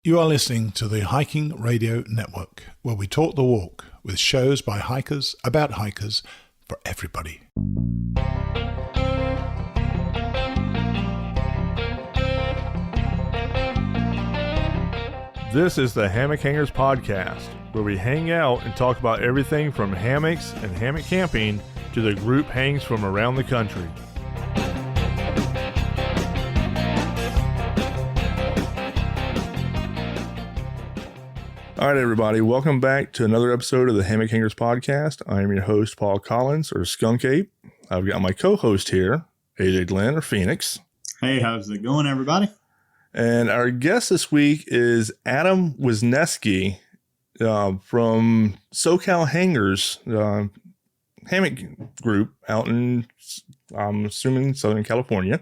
You are listening to the Hiking Radio Network, where we talk the walk with shows by hikers, about hikers, for everybody. This is the Hammock Hangers podcast, where we hang out and talk about everything from hammocks and hammock camping to the group hangs from around the country. All right, everybody, welcome back to another episode of the Hammock Hangers podcast. I am your host, Paul Collins, or Skunkape. I've got my co-host here, AJ Glenn, or Pheonix. Hey, how's it going, everybody? And our guest this week is Addam Wesneski from SoCal Hangers hammock group out in, I'm assuming, Southern California.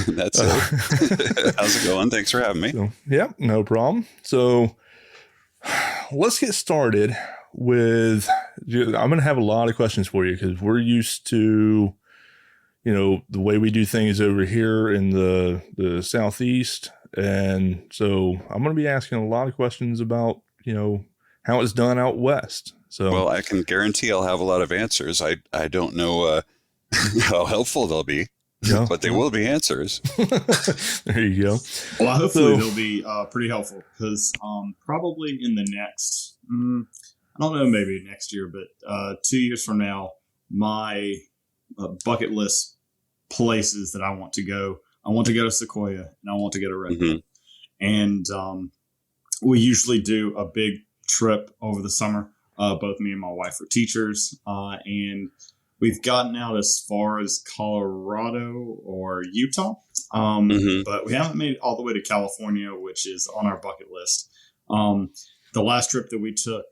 That's it. How's it going? Thanks for having me. Yeah, no problem. So let's get started with, I'm going to have a lot of questions for you because we're used to, you know, the way we do things over here in the Southeast. And so I'm going to be asking a lot of questions about, you know, how it's done out West. So, well, I can guarantee I'll have a lot of answers. I don't know how helpful they'll be, yeah, but they will be answers. There you go. Well, hopefully they'll be pretty helpful because probably in the next, I don't know, maybe next year, but 2 years from now, my bucket list places that I want to go to Sequoia and I want to go to Redwood. Mm-hmm. And we usually do a big trip over the summer. Both me and my wife are teachers, and we've gotten out as far as Colorado or Utah, but we haven't made it all the way to California, which is on our bucket list. The last trip that we took,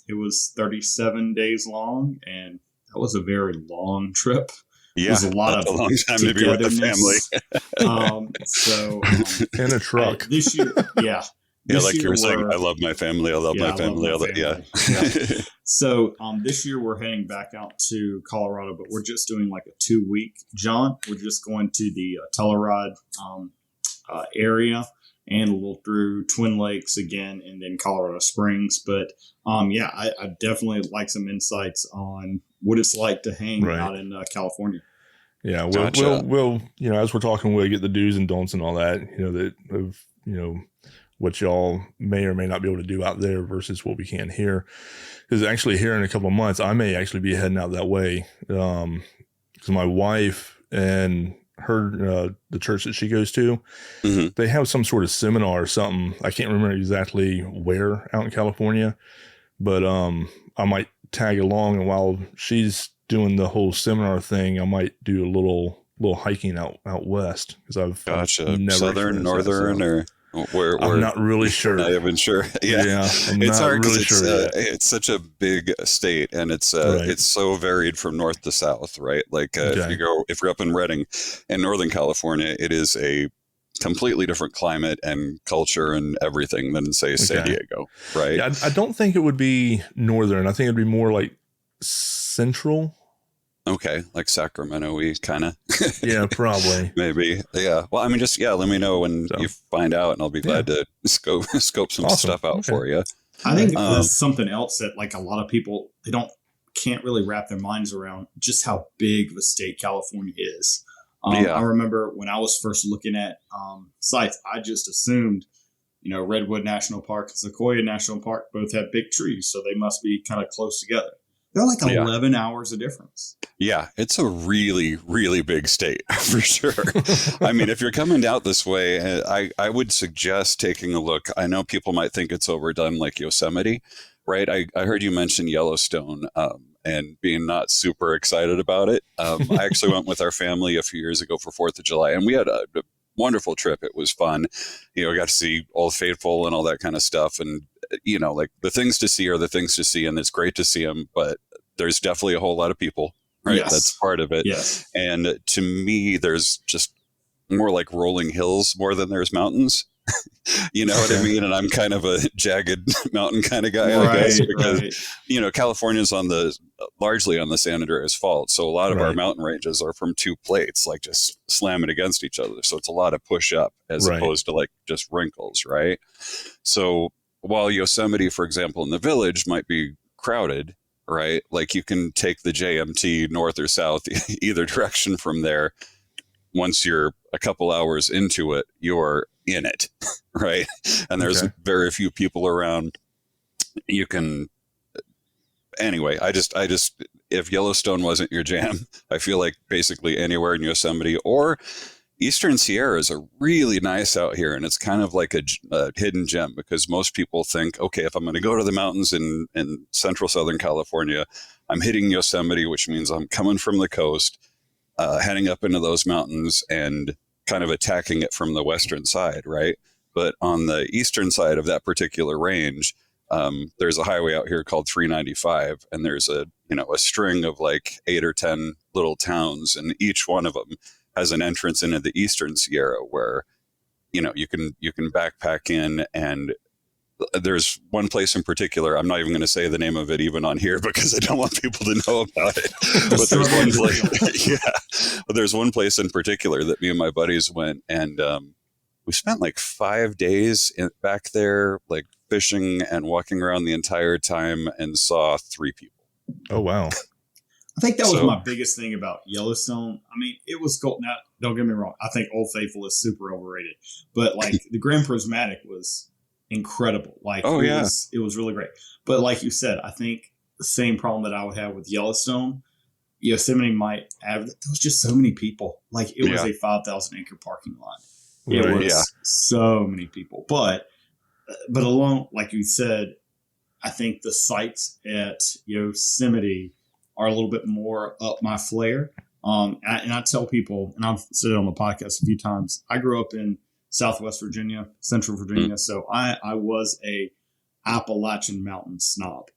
it was 37 days long, and that was a very long trip. Yeah, it was a lot of a long time to be with the family. In a truck. This year, yeah. Yeah, like you were saying, I love my family. I love my family. Yeah. So this year we're heading back out to Colorado, but we're just doing like a 2-week jaunt. We're just going to the Telluride area and a little through Twin Lakes again, and then Colorado Springs. But I definitely like some insights on what it's like to hang out in California. Yeah, we'll you know, as we're talking, we'll get the do's and don'ts and all that. You know, that of, you know, what y'all may or may not be able to do out there versus what we can here. Because actually here in a couple of months, I may actually be heading out that way. Because my wife and her, the church that she goes to, they have some sort of seminar or something. I can't remember exactly where out in California, but I might tag along, and while she's doing the whole seminar thing, I might do a little hiking out west, because I've never southern, northern, or where I'm not really sure. Not even sure. Yeah, it's hard because it's such a big state, and it's so varied from north to south, right? Like if you're up in Redding in Northern California, it is a completely different climate and culture and everything than, say, San Diego, right? Yeah, I don't think it would be northern. I think it'd be more like central. Okay, like Sacramento-y kind of. Yeah, probably. Maybe. Yeah. Well, I mean, just let me know when you find out, and I'll be glad to scope some stuff out for you. I think there's something else that, like, a lot of people, can't really wrap their minds around just how big of a state California is. I remember when I was first looking at sites, I just assumed, you know, Redwood National Park and Sequoia National Park both have big trees, so they must be kind of close together. They're like 11 hours of difference. Yeah, it's a really, really big state for sure. I mean, if you're coming out this way, I would suggest taking a look. I know people might think it's overdone, like Yosemite, right? I heard you mention Yellowstone and being not super excited about it. I actually went with our family a few years ago for 4th of July, and we had a wonderful trip. It was fun. You know, we got to see Old Faithful and all that kind of stuff. And, you know, like, the things to see are the things to see, and it's great to see them, but there's definitely a whole lot of people, right? Yes. That's part of it. Yes. And to me, there's just more like rolling hills more than there's mountains. You know what I mean? And I'm kind of a jagged mountain kind of guy, I guess, because, California's largely on the San Andreas Fault. So a lot of our mountain ranges are from two plates, like just slamming against each other. So it's a lot of push up as opposed to like just wrinkles, right? So while Yosemite, for example, in the Village might be crowded, right? Like you can take the JMT north or south, either direction from there. Once you're a couple hours into it, you're in it, right? And there's very few people around. You can, anyway, I just, if Yellowstone wasn't your jam, I feel like basically anywhere in Yosemite or Eastern Sierras are really nice out here. And it's kind of like a hidden gem, because most people think, okay, if I'm going to go to the mountains in central Southern California, I'm hitting Yosemite, which means I'm coming from the coast, heading up into those mountains and kind of attacking it from the western side, right? But on the eastern side of that particular range, there's a highway out here called 395, and there's a string of like 8 or 10 little towns, and each one of them has an entrance into the Eastern Sierra where you can backpack in. And there's one place in particular, I'm not even going to say the name of it even on here because I don't want people to know about it. But there's one place, there's one place in particular that me and my buddies went, and we spent like 5 days back there, like fishing and walking around the entire time, and saw 3 people. Oh, wow. I think that was my biggest thing about Yellowstone. I mean, it was cool. Now, don't get me wrong. I think Old Faithful is super overrated, but like the Grand Prismatic was incredible. Like, it was really great. But like you said, I think the same problem that I would have with Yellowstone, Yosemite might have. There was just so many people. Like it was a 5,000 acre parking lot. It was so many people. But alone, like you said, I think the sites at Yosemite are a little bit more up my flair. And I tell people, and I've said it on the podcast a few times, I grew up in Southwest Virginia, Central Virginia. So I was a Appalachian mountain snob.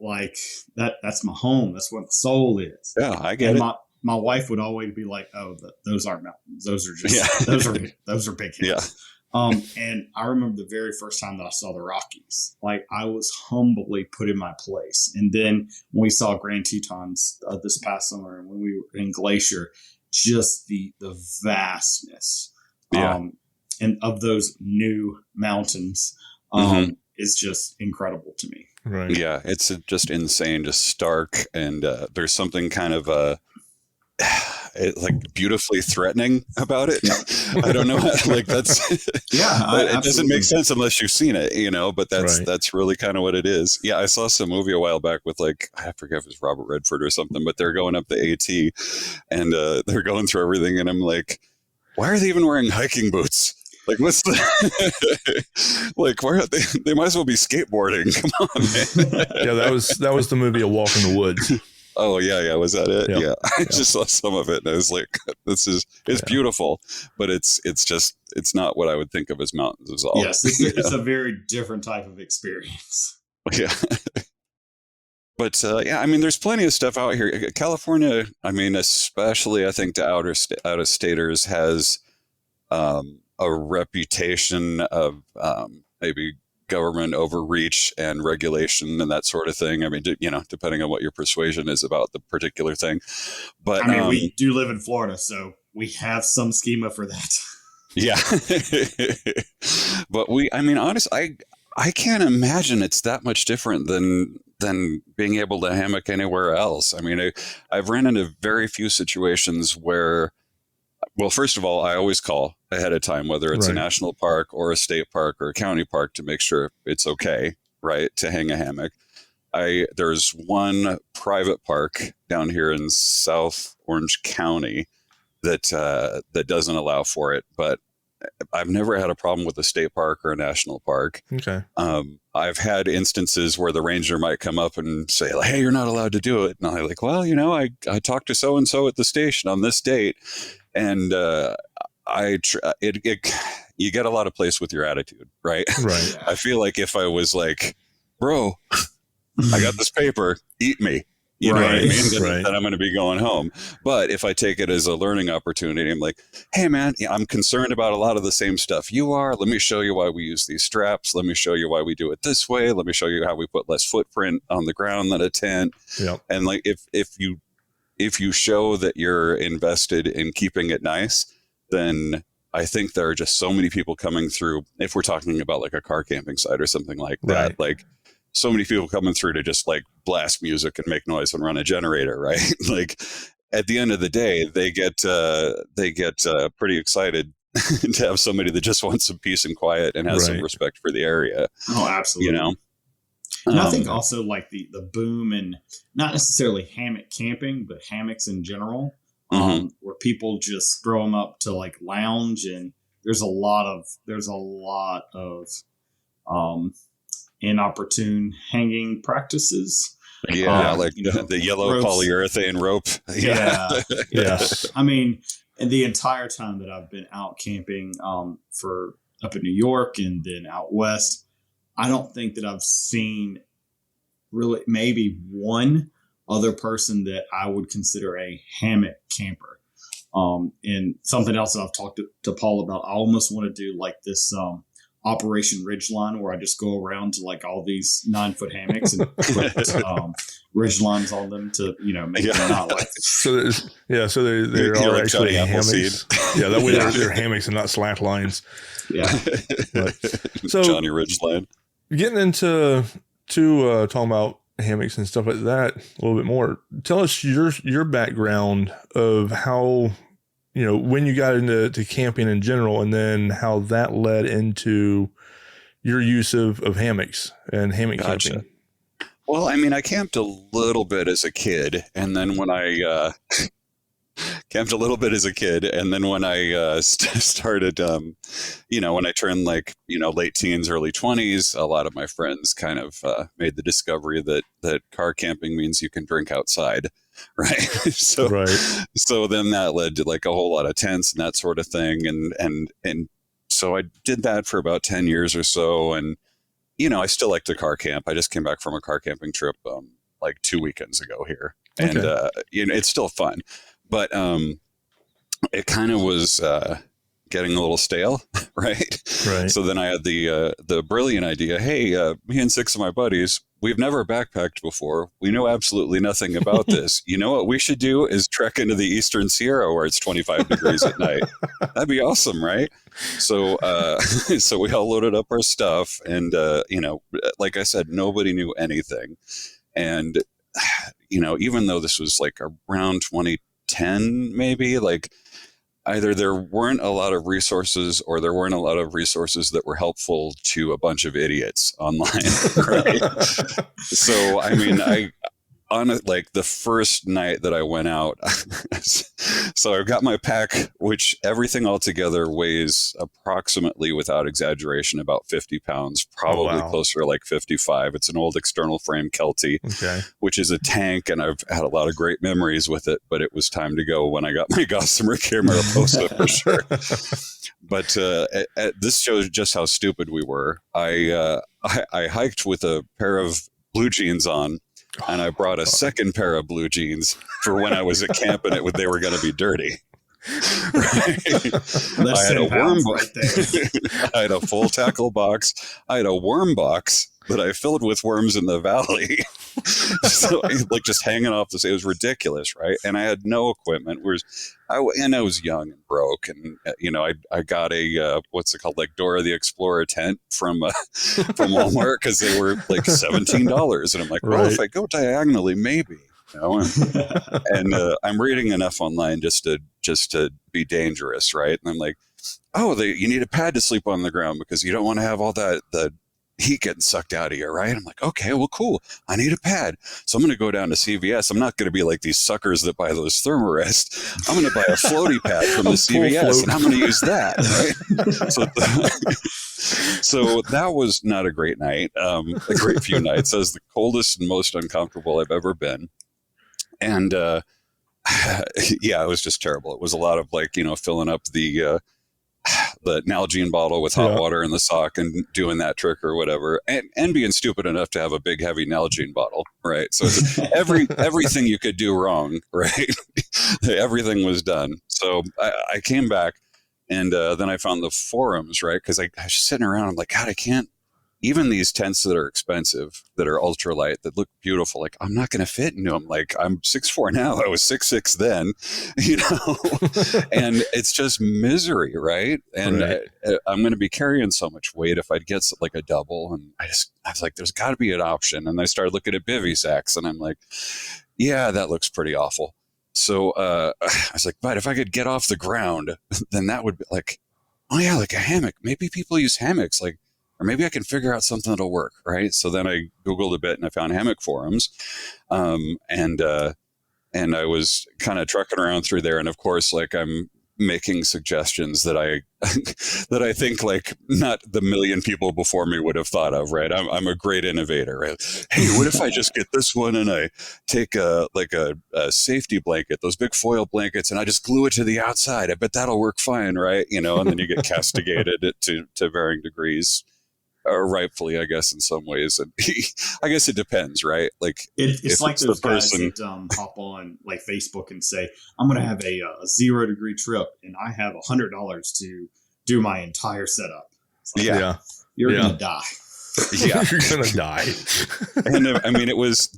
Like that's my home. That's what the soul is. Yeah, I get it. My wife would always be like, "Oh, those aren't mountains. Those are just those are big hills." Yeah. And I remember the very first time that I saw the Rockies, like I was humbly put in my place. And then when we saw Grand Tetons this past summer, and when we were in Glacier, just the vastness, and of those new mountains, is just incredible to me. Right. Yeah, it's just insane, just stark, and there's something kind of like beautifully threatening about it. I don't know, like that's it doesn't make sense unless you've seen it, but that's really kind of what it is. Yeah, I saw some movie a while back with like, I forget if it was Robert Redford or something, but they're going up the AT and they're going through everything, and I'm like, why are they even wearing hiking boots? Like, what's the like? Where they might as well be skateboarding. Come on, man. Yeah, that was the movie A Walk in the Woods. Oh yeah. Was that it? Yeah. I just saw some of it, and I was like, it's beautiful, but it's not what I would think of as mountains at all. Yes, it's a very different type of experience. Yeah. But I mean, there's plenty of stuff out here. California, I mean, especially I think the out-of-staters has a reputation of maybe government overreach and regulation and that sort of thing. I mean, depending on what your persuasion is about the particular thing. But I mean, we do live in Florida, so we have some schema for that. Yeah. But honestly, I can't imagine it's that much different than being able to hammock anywhere else. I mean, I've ran into very few situations where, well, first of all, I always call ahead of time, whether it's a national park or a state park or a county park, to make sure it's okay, right, to hang a hammock. There's one private park down here in South Orange County that doesn't allow for it, but I've never had a problem with a state park or a national park. Okay. I've had instances where the ranger might come up and say, like, hey, you're not allowed to do it. And I'm like, well, I talked to so-and-so at the station on this date. And you get a lot of place with your attitude, right? Right. I feel like if I was like, bro, I got this paper, eat me. You know what I Right. mean? Right. That I'm going to be going home. But if I take it as a learning opportunity, I'm like, hey, man, I'm concerned about a lot of the same stuff you are. Let me show you why we use these straps. Let me show you why we do it this way. Let me show you how we put less footprint on the ground than a tent. Yep. And like, if you show that you're invested in keeping it nice, then I think there are just so many people coming through. If we're talking about like a car camping site or something like that, Right. like so many people coming through to just like blast music and make noise and run a generator, right? Like at the end of the day, they get pretty excited to have somebody that just wants some peace and quiet and has some Right. respect for the area. Oh, absolutely. You know, And I think also like the boom and not necessarily hammock camping, but hammocks in general, where people just throw them up to like lounge, and there's a lot of inopportune hanging practices. like you know, the yellow ropes. polyurethane rope. Yeah. Yes. I mean, and the entire time that I've been out camping for up in New York and then out west, I don't think that I've seen really maybe one other person that I would consider a hammock camper. And something else that I've talked to Paul about, I almost want to do like this Operation Ridgeline, where I just go around to like all these 9-foot hammocks and put ridge lines on them to, make them not like. So there are like actually Johnny hammocks. Yeah, that way they're hammocks and not slack lines. Yeah. So Johnny Ridgeline. getting into talking about hammocks and stuff like that a little bit more. Tell us your background of how, when you got into camping in general, and then how that led into your use of hammocks and hammock camping. Well, I mean, I camped a little bit as a kid, and then when I started, when I turned like, late teens, early 20s, a lot of my friends kind of made the discovery that car camping means you can drink outside, right? So then that led to like a whole lot of tents and that sort of thing, and so I did that for about 10 years or so, and I still like to car camp. I just came back from a car camping trip like 2 weekends ago here, and it's still fun. But it kind of was getting a little stale, right? So then I had the brilliant idea, hey, me and 6 of my buddies, we've never backpacked before. We know absolutely nothing about this. You know what we should do is trek into the Eastern Sierra where it's 25 degrees at night. That'd be awesome, right? So so we all loaded up our stuff, and like I said, nobody knew anything. And even though this was like around 2010, maybe, like either there weren't a lot of resources or there weren't a lot of resources that were helpful to a bunch of idiots online, right? So, I mean, on like the first night that I went out, so I've got my pack, which everything all together weighs approximately, without exaggeration, about 50 pounds, probably closer to like 55. It's an old external frame Kelty, which is a tank, and I've had a lot of great memories with it, but it was time to go when I got my Gossamer Care Mariposa for sure. But this shows just how stupid we were. I hiked with a pair of blue jeans on, and I brought a second pair of blue jeans for when I was at camp and they were going to be dirty. I had a worm box. I had a full tackle box. I had a worm box that I filled with worms in the valley. So like just hanging off it was ridiculous, right? And I had no equipment. I was young and broke, and I got a what's it called, like Dora the Explorer tent from Walmart, because they were like $17, and I'm like, well, if I go diagonally, maybe. And I'm reading enough online just to be dangerous, right? And I'm like, you need a pad to sleep on the ground because you don't want to have all the heat getting sucked out of you, right? I'm like, okay, well, cool. I need a pad. So I'm going to go down to CVS. I'm not going to be like these suckers that buy those Thermarest. I'm going to buy a floaty pad from the CVS, and I'm going to use that, right? So that was not a great night. A great few nights. That was the coldest and most uncomfortable I've ever been. And it was just terrible. It was a lot of like, filling up the the Nalgene bottle with hot water in the sock and doing that trick or whatever, and being stupid enough to have a big heavy Nalgene bottle, right? So it's everything you could do wrong, right? Everything was done. So I came back, and then I found the forums, right? Because I was sitting around, I'm like, God, I can't. Even these tents that are expensive, that are ultralight, that look beautiful, like I'm not going to fit into them. Like I'm 6'4" now. I was 6'6" then, and it's just misery, right? And I'm going to be carrying so much weight if I'd get like a double. And I was like, there's got to be an option. And I started looking at bivy sacks, and I'm like, yeah, that looks pretty awful. So I was like, but if I could get off the ground, then that would be like, oh yeah, like a hammock. Maybe people use hammocks, like. Or maybe I can figure out something that'll work, right? So then I Googled a bit and I found hammock forums, and I was kind of trucking around through there. And of course, like I'm making suggestions that I think like not the million people before me would have thought of, right? I'm a great innovator, right? Hey, what if I just get this one and I take a safety blanket, those big foil blankets, and I just glue it to the outside? I bet that'll work fine, right? And then you get castigated to varying degrees. Rightfully, I guess, in some ways. And I guess it depends, right? Like it's like those guys that hop on like Facebook and say, I'm going to have a 0 degree trip and I have $100 to do my entire setup. Like, you're going to die. Yeah, you're going to die. And I mean, it was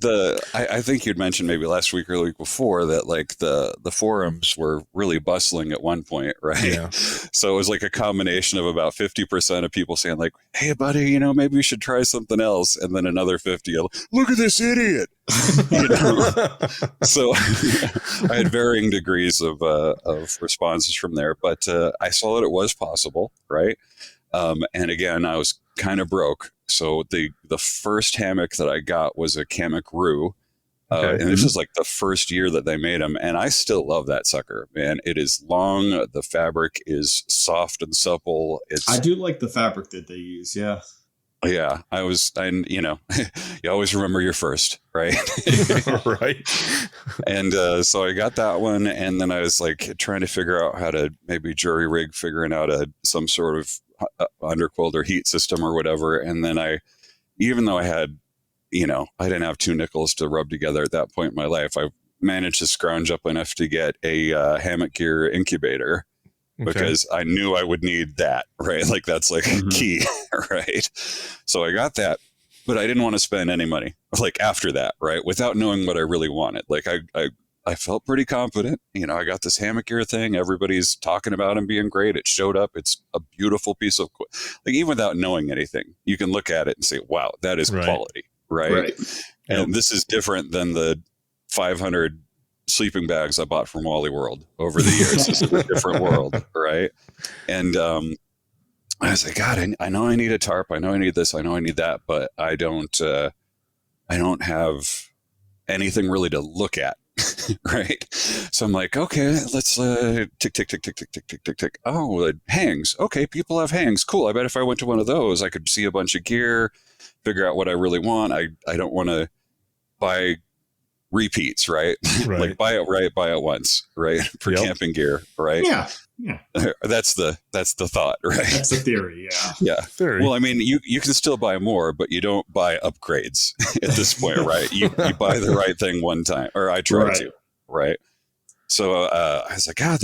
I think you'd mentioned maybe last week or the week before that like the forums were really bustling at one point, right? Yeah. So it was like a combination of about 50% of people saying like, hey buddy, maybe we should try something else. And then another 50, look at this idiot. So I had varying degrees of responses from there, but I saw that it was possible, right? And again, I was kind of broke. So the first hammock that I got was a Kamak-Roo. And this is like the first year that they made them. And I still love that sucker, man. It is long. The fabric is soft and supple. I do like the fabric that they use. Yeah. Yeah. You always remember your first, right? Right. And so I got that one. And then I was like trying to figure out how to maybe jury rig, figuring out some sort of underquilt or heat system or whatever. And then even though I had, I didn't have 2 nickels to rub together at that point in my life, I managed to scrounge up enough to get a hammock gear incubator because I knew I would need that, right? Like that's like key, right? So I got that, but I didn't want to spend any money like after that, right? Without knowing what I really wanted. Like I felt pretty confident. I got this hammock gear thing. Everybody's talking about him being great. It showed up. It's a beautiful piece of, like, even without knowing anything, you can look at it and say, wow, that is quality, right? And this is different than the 500 sleeping bags I bought from Wally World over the years. This is a different world, right? And I was like, God, I know I need a tarp. I know I need this. I know I need that. But I don't have anything really to look at. Right. So I'm like, okay, let's tick, tick, tick, tick, tick, tick, tick, tick, tick. Oh, hangs. Okay, people have hangs. Cool. I bet if I went to one of those, I could see a bunch of gear, figure out what I really want. I don't want to buy repeats, right? Like buy it right, buy it once, right? For camping gear, right? Yeah. That's the thought, right? That's the theory, yeah. Yeah. Theory. Well, I mean, you can still buy more, but you don't buy upgrades at this point, right? You buy the right thing one time, or I try to, right? So I was like,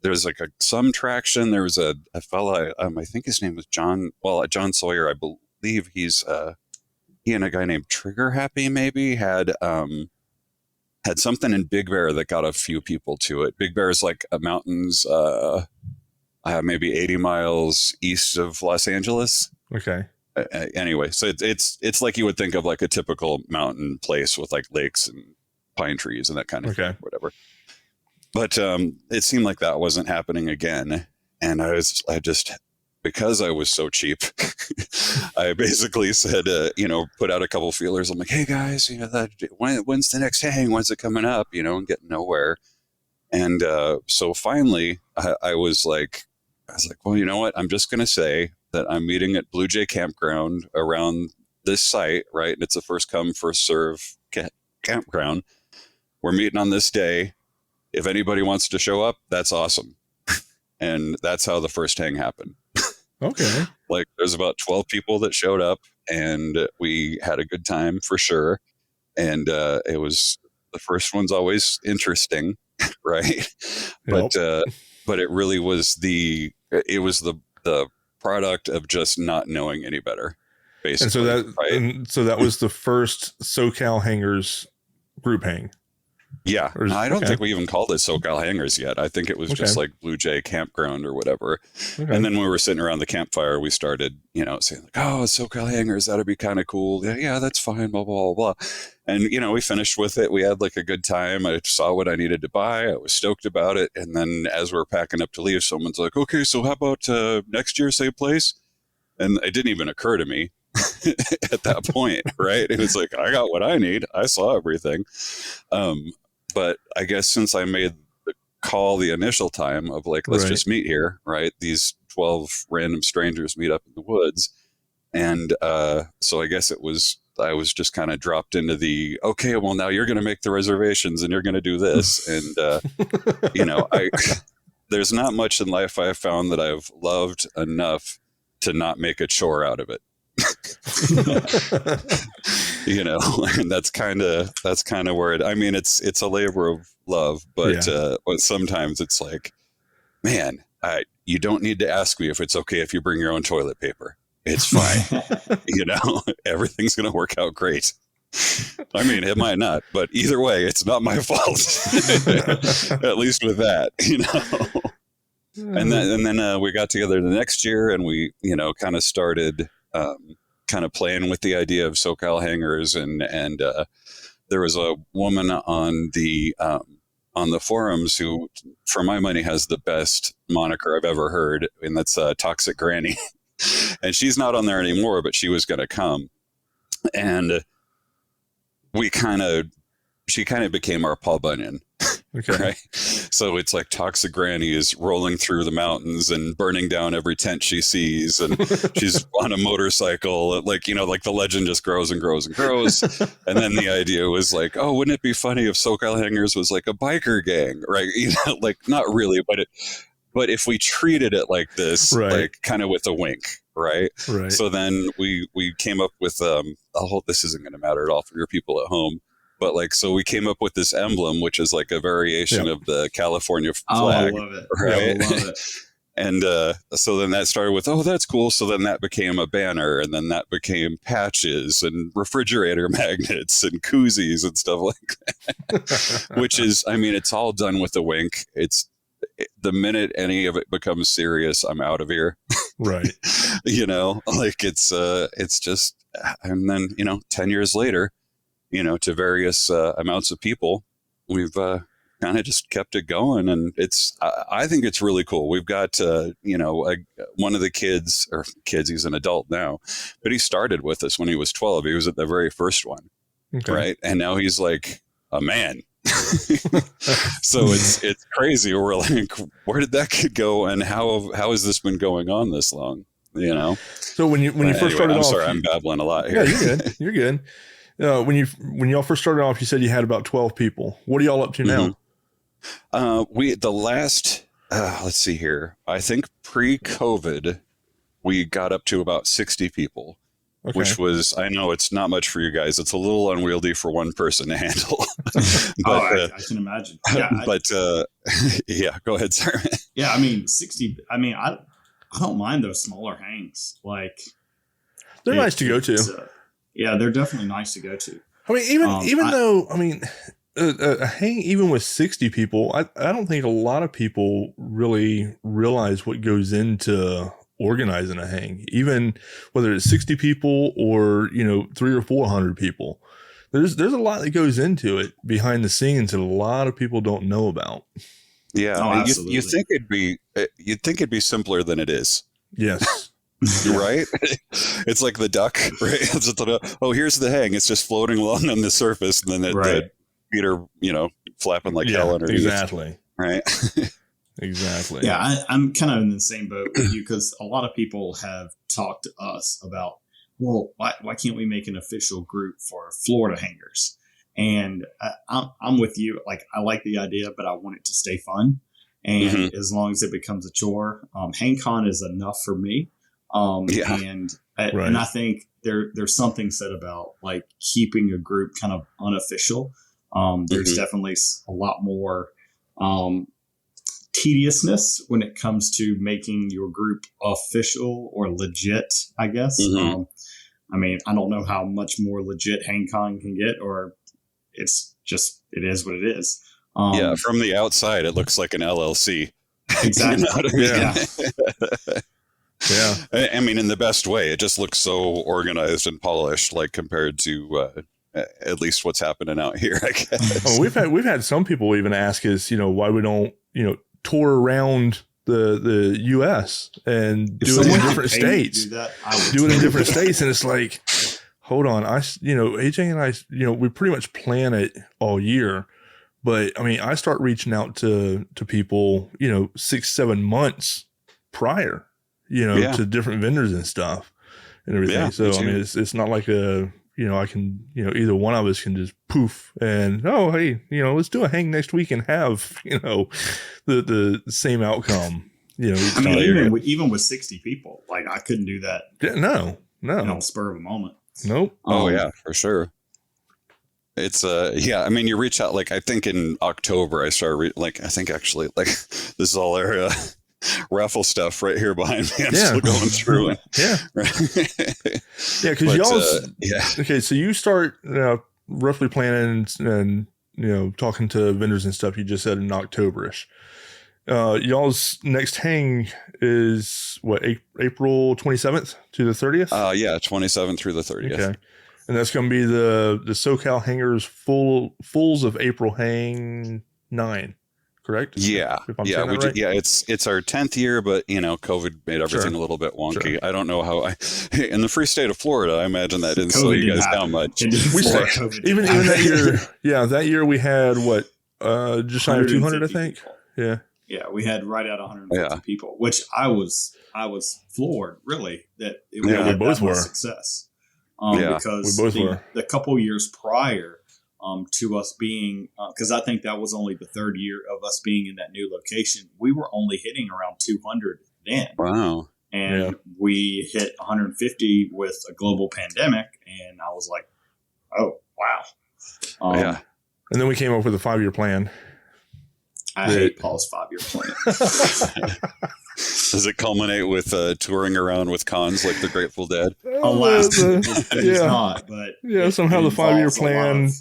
there's like some traction. There was a fella, I think his name was John Sawyer. I believe he and a guy named Trigger Happy maybe had something in Big Bear that got a few people to it. Big Bear is like a mountains, maybe 80 miles east of Los Angeles. Okay. Anyway, so it's like you would think of like a typical mountain place with like lakes and pine trees and that kind of thing, whatever. But it seemed like that wasn't happening again. And because I was so cheap, I basically said, put out a couple feelers. I'm like, hey guys, when's the next hang? When's it coming up? And getting nowhere. And so finally I was like, well, you know what? I'm just going to say that I'm meeting at Blue Jay Campground around this site, right? And it's a first come, first serve campground. We're meeting on this day. If anybody wants to show up, that's awesome. And that's how the first hang happened. Okay. Like there's about 12 people that showed up, and we had a good time for sure. And it was, the first one's always interesting, right? Yep. But it really was the product of just not knowing any better, basically. And so that was the first SoCal Hangers group hang. Yeah, I don't think we even called it SoCal Hangers yet. I think it was just like Blue Jay Campground or whatever. Okay. And then when we were sitting around the campfire, we started, saying like, "Oh, SoCal Hangers, that'd be kind of cool." Yeah, that's fine. Blah blah blah. And we finished with it. We had like a good time. I saw what I needed to buy. I was stoked about it. And then as we're packing up to leave, someone's like, "Okay, so how about next year, same place?" And it didn't even occur to me at that point, right? It was like, I got what I need. I saw everything. But I guess since I made the call the initial time of like, let's just meet here, right? These 12 random strangers meet up in the woods. And so I guess I was just kind of dropped into the, okay, well, now you're going to make the reservations and you're going to do this. And, there's not much in life I've found that I've loved enough to not make a chore out of it. And that's kind of where it's a labor of love, but sometimes it's like, man, you don't need to ask me if it's okay if you bring your own toilet paper. It's fine. Everything's going to work out great. I mean, it might not, but either way, it's not my fault. At least with that, And then we got together the next year, and we, kind of started kind of playing with the idea of SoCal Hangers, and there was a woman on the forums who, for my money, has the best moniker I've ever heard, and that's Toxic Granny. And she's not on there anymore, but she was going to come, and she kind of became our Paul Bunyan. Okay. Right. So it's like Toxic Granny is rolling through the mountains and burning down every tent she sees. And she's on a motorcycle, like the legend just grows and grows and grows. And then the idea was like, oh, wouldn't it be funny if SoCal Hangers was like a biker gang, right? Like not really, but if we treated it like this, like kind of with a wink. Right. So then we came up with, I hope this isn't going to matter at all for your people at home. But so we came up with this emblem, which is like a variation of the California flag. Oh, I love it. Right. Yeah, I love it. And so then that started with, oh, that's cool. So then that became a banner, and then that became patches and refrigerator magnets and koozies and stuff like that. Which is, it's all done with a wink. It's the minute any of it becomes serious, I'm out of here. Right. It's just, and then 10 years later, to various amounts of people, we've kind of just kept it going. And I think it's really cool. We've got, one of the kids, he's an adult now, but he started with us when he was 12. He was at the very first one. Okay. Right. And now he's like a man. So it's crazy. We're like, where did that kid go? And how has this been going on this long? So when you first started off, sorry, I'm babbling a lot here. Yeah, you're good. When y'all first started off, you said you had about 12 people. What are y'all up to now? Let's see here. I think pre-COVID, we got up to about 60 people, which was, I know it's not much for you guys. It's a little unwieldy for one person to handle. I can imagine. Yeah, yeah, go ahead, sir. Yeah, 60. I don't mind those smaller hangs. Like, they're nice to go to. Yeah, they're definitely nice to go to. A hang, even with 60 people, I don't think a lot of people really realize what goes into organizing a hang, even whether it's 60 people or, 300 or 400 people. There's a lot that goes into it behind the scenes that a lot of people don't know about. Yeah. You think you'd think it'd be simpler than it is. Yes. Right? It's like the duck, right? Here's the hang. It's just floating along on the surface, and then the feet are, flapping like hell underneath. Exactly. Right? Exactly. Yeah, I'm kind of in the same boat with you, because a lot of people have talked to us about, well, why can't we make an official group for Florida hangers? And I'm with you. Like, I like the idea, but I want it to stay fun. And as long as it becomes a chore, HangCon is enough for me. And I think there's something said about like keeping a group kind of unofficial. There's definitely a lot more tediousness when it comes to making your group official or legit, I guess. I mean, I don't know how much more legit HangCon can get, or it is what it is. From the outside, it looks like an LLC. Exactly. You know what I mean? Yeah. I mean, in the best way. It just looks so organized and polished, like compared to at least what's happening out here, I guess. Oh, we've had some people even ask us, why we don't, tour around the U.S. and do it in different states. Do it in different states, and it's like, hold on, AJ and I, we pretty much plan it all year. But I mean, I start reaching out to people, 6-7 months prior, to different vendors and stuff and everything. Yeah, so I mean, it's not like I can, either one of us can just poof and, oh, hey, let's do a hang next week and have, the same outcome. I mean, even with 60 people, like I couldn't do that. No. Spur of a moment. Nope. Oh yeah, for sure. It's I mean, you reach out, like, I think in October I started I think actually, like, this is all our raffle stuff right here behind me. I'm still going through it. Because y'all okay, so you start roughly planning and talking to vendors and stuff, you just said in October-ish. Y'all's next hang is what, April 27th to the 30th? 27th through the 30th. Okay. And that's going to be the SoCal Hangers Fools of April Hang 9, correct? Yeah. Right? Yeah, it's our 10th year, but COVID made everything a little bit wonky. Sure. I don't know how in the free state of Florida, I imagine that didn't slow you guys down much. Even that year, that year we had what, just shy of 200, I think. People. Yeah. Yeah, we had right at 150 people, which I was floored, really, that we had that much success. Because we both were. The couple years prior to us being, because I think that was only the third year of us being in that new location, we were only hitting around 200 then. Wow. And we hit 150 with a global pandemic, and I was like, oh, wow. And then we came up with a 5-year plan. I hate Paul's 5-year plan. Does it culminate with touring around with cons like the Grateful Dead? Alas, it's not. But somehow the 5-year plan,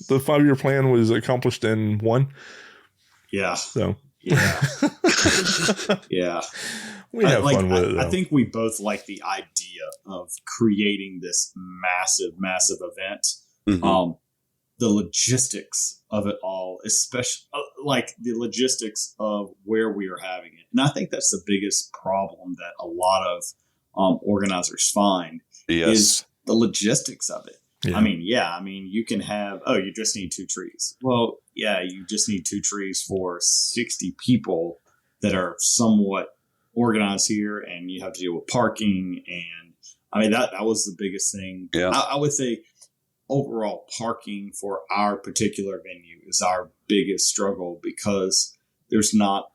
the 5-year plan was accomplished in one. Yeah. So yeah. We have fun with it, though. I think we both like the idea of creating this massive event. The logistics of it all, especially like the logistics of where we are having it. And I think that's the biggest problem that a lot of organizers find is the logistics of it. Yeah. I mean, you can have, you just need 2 trees. Well, yeah, you just need 2 trees for 60 people that are somewhat organized here, and you have to deal with parking. And I mean, that was the biggest thing. Yeah. I would say, overall, parking for our particular venue is our biggest struggle, because there's not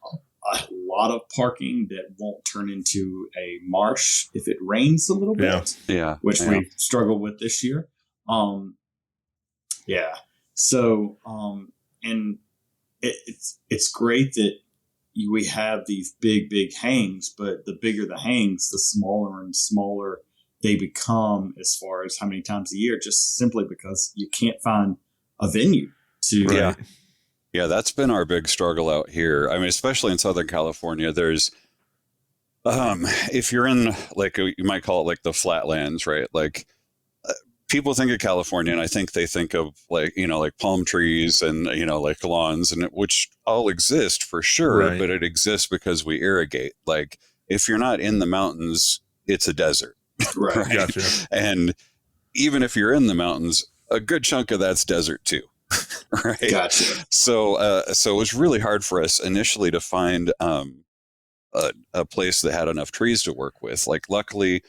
a lot of parking that won't turn into a marsh if it rains a little bit. Which we've struggled with this year. So and it's great that we have these big hangs, but the bigger the hangs, the smaller and smaller they become as far as how many times a year, just simply because you can't find a venue to. Yeah, that's been our big struggle out here. I mean, especially in Southern California, there's, if you're in, like, you might call it like the flatlands, right? Like, people think of California, and I think they think of like palm trees and, like lawns, and which all exist for sure, but it exists because we irrigate. Like, if you're not in the mountains, it's a desert. Right. Gotcha. And even if you're in the mountains, a good chunk of that's desert too. Right. Gotcha. So it was really hard for us initially to find a place that had enough trees to work with. Like, luckily,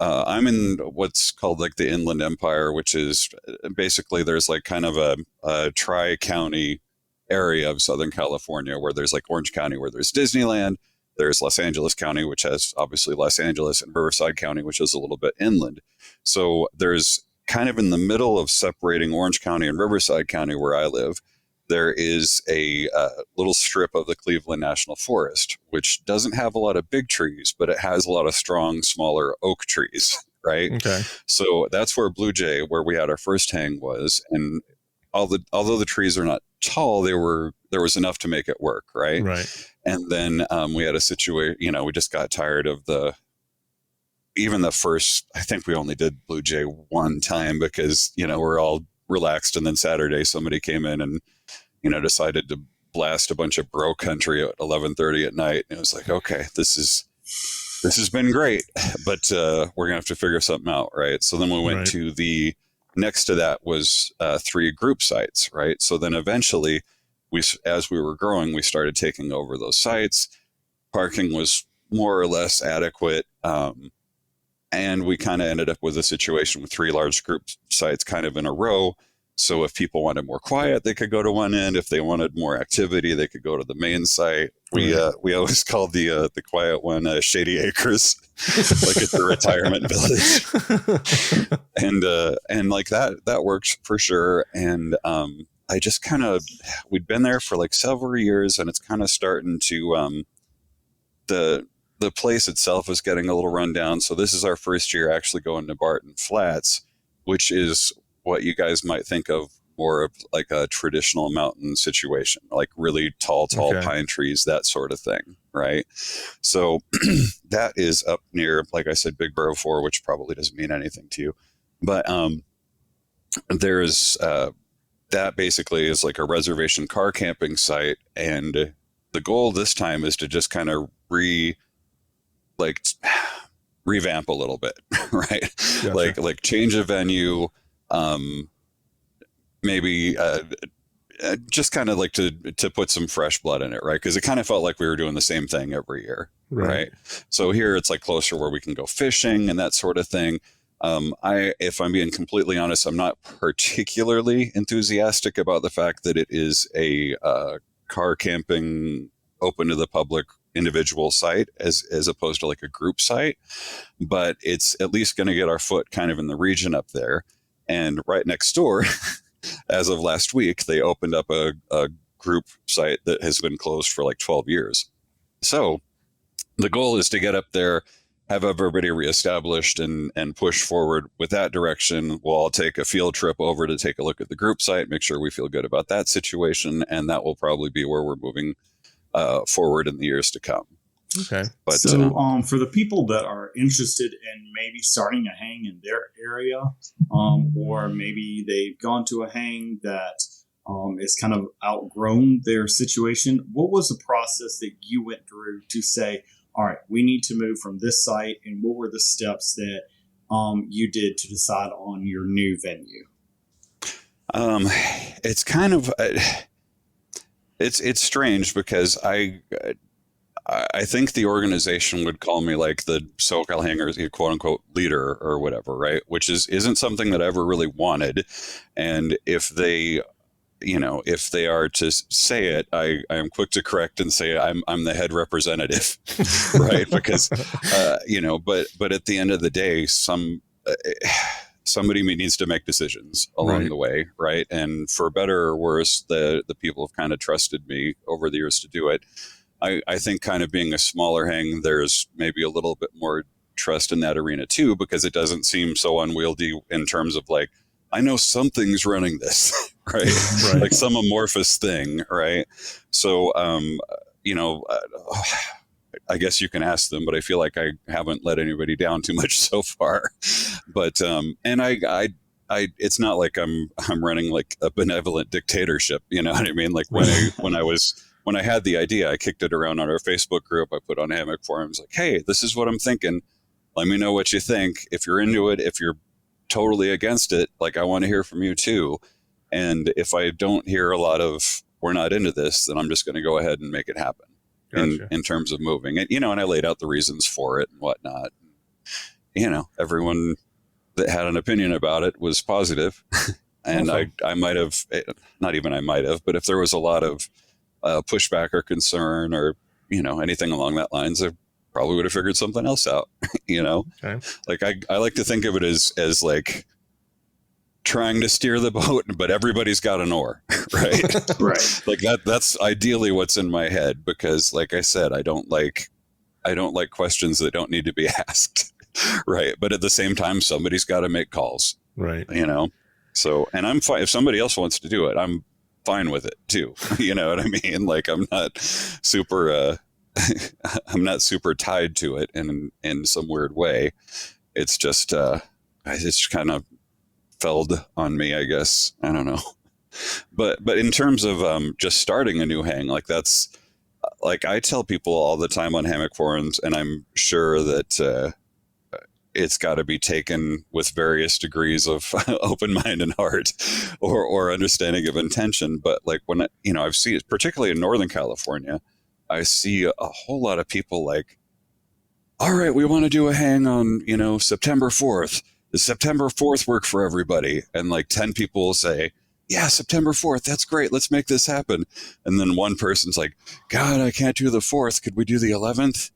I'm in what's called like the Inland Empire, which is basically there's like kind of a tri-county area of Southern California where there's like Orange County, where there's Disneyland. There's Los Angeles County, which has obviously Los Angeles, and Riverside County, which is a little bit inland. So there's kind of in the middle of separating Orange County and Riverside County, where I live, there is a little strip of the Cleveland National Forest, which doesn't have a lot of big trees, but it has a lot of strong, smaller oak trees, right? Okay. So that's where Blue Jay, where we had our first hang, was. And although the trees are not tall, there was enough to make it work, right? Right. And then we had a situation, we just got tired of even the first, I think we only did Blue Jay one time because, we're all relaxed. And then Saturday, somebody came in and, decided to blast a bunch of bro country at 11:30 at night. And it was like, okay, this has been great, but we're going to have to figure something out, right? So then we went to next to that was 3 group sites, right? So then eventually, as we were growing, we started taking over those sites. Parking was more or less adequate. And we kind of ended up with a situation with 3 large group sites kind of in a row. So if people wanted more quiet, they could go to one end. If they wanted more activity, they could go to the main site. We always called the quiet one Shady Acres, like it's a retirement village. And like that works for sure. And I just we'd been there for like several years, and it's kind of starting to the place itself is getting a little run down. So this is our first year actually going to Barton Flats, which is what you guys might think of more of like a traditional mountain situation, like really tall pine trees, that sort of thing, right? So that is up near, like I said, Big Borough 4, which probably doesn't mean anything to you. But there's that basically is like a reservation car camping site. And the goal this time is to just kind of revamp a little bit, right? Gotcha. Like change a venue, maybe just kind of like to put some fresh blood in it, right? Because it kind of felt like we were doing the same thing every year, right? So here it's like closer where we can go fishing and that sort of thing. If I'm being completely honest, I'm not particularly enthusiastic about the fact that it is a car camping open to the public individual site as opposed to like a group site, but it's at least going to get our foot kind of in the region up there. And right next door, as of last week, they opened up a group site that has been closed for like 12 years. So the goal is to get up there, have everybody reestablished and push forward with that direction. We'll all take a field trip over to take a look at the group site, make sure we feel good about that situation. And that will probably be where we're moving forward in the years to come. Okay. But so for the people that are interested in maybe starting a hang in their area, or maybe they've gone to a hang that is kind of outgrown their situation, what was the process that you went through to say, all right, we need to move from this site, and what were the steps that you did to decide on your new venue? It's kind of it's strange because I think the organization would call me like the SoCal Hangers, quote unquote, leader or whatever, right? Which isn't something that I ever really wanted. And if they are to say it, I am quick to correct and say I'm the head representative, right? Because but at the end of the day, somebody needs to make decisions along the way, right? And for better or worse, the people have kind of trusted me over the years to do it. I think kind of being a smaller hang, there's maybe a little bit more trust in that arena too, because it doesn't seem so unwieldy in terms of like, I know something's running this, right? Like some amorphous thing, right? So, I guess you can ask them, but I feel like I haven't let anybody down too much so far. But and I it's not like I'm running like a benevolent dictatorship, you know what I mean? Like when I had the idea, I kicked it around on our Facebook group. I put on Hammock forums like, hey, this is what I'm thinking. Let me know what you think. If you're into it, if you're totally against it, like I want to hear from you too. And if I don't hear a lot of we're not into this, then I'm just going to go ahead and make it happen. Gotcha. in terms of moving it, and I laid out the reasons for it and whatnot. Everyone that had an opinion about it was positive. And I might have, not even I might have, but if there was a lot of pushback or concern or, anything along that lines, I probably would have figured something else out, Okay. Like I like to think of it as like trying to steer the boat, but everybody's got an oar, right? Right. Like that's ideally what's in my head, because like I said, I don't like questions that don't need to be asked. Right. But at the same time, somebody's got to make calls, Right. So, and I'm fine if somebody else wants to do it, I'm fine with it too. You know what I mean? Like I'm not super tied to it in some weird way. It's just, it's kind of felled on me, I guess. I don't know. But in terms of just starting a new hang, like that's like I tell people all the time on hammock forums, and I'm sure that it's got to be taken with various degrees of open mind and heart or understanding of intention. But like when, I've seen it, particularly in Northern California, I see a whole lot of people like, all right, we want to do a hang on, September 4th. Does September 4th work for everybody? And like 10 people will say, yeah, September 4th. That's great. Let's make this happen. And then one person's like, God, I can't do the 4th. Could we do the 11th?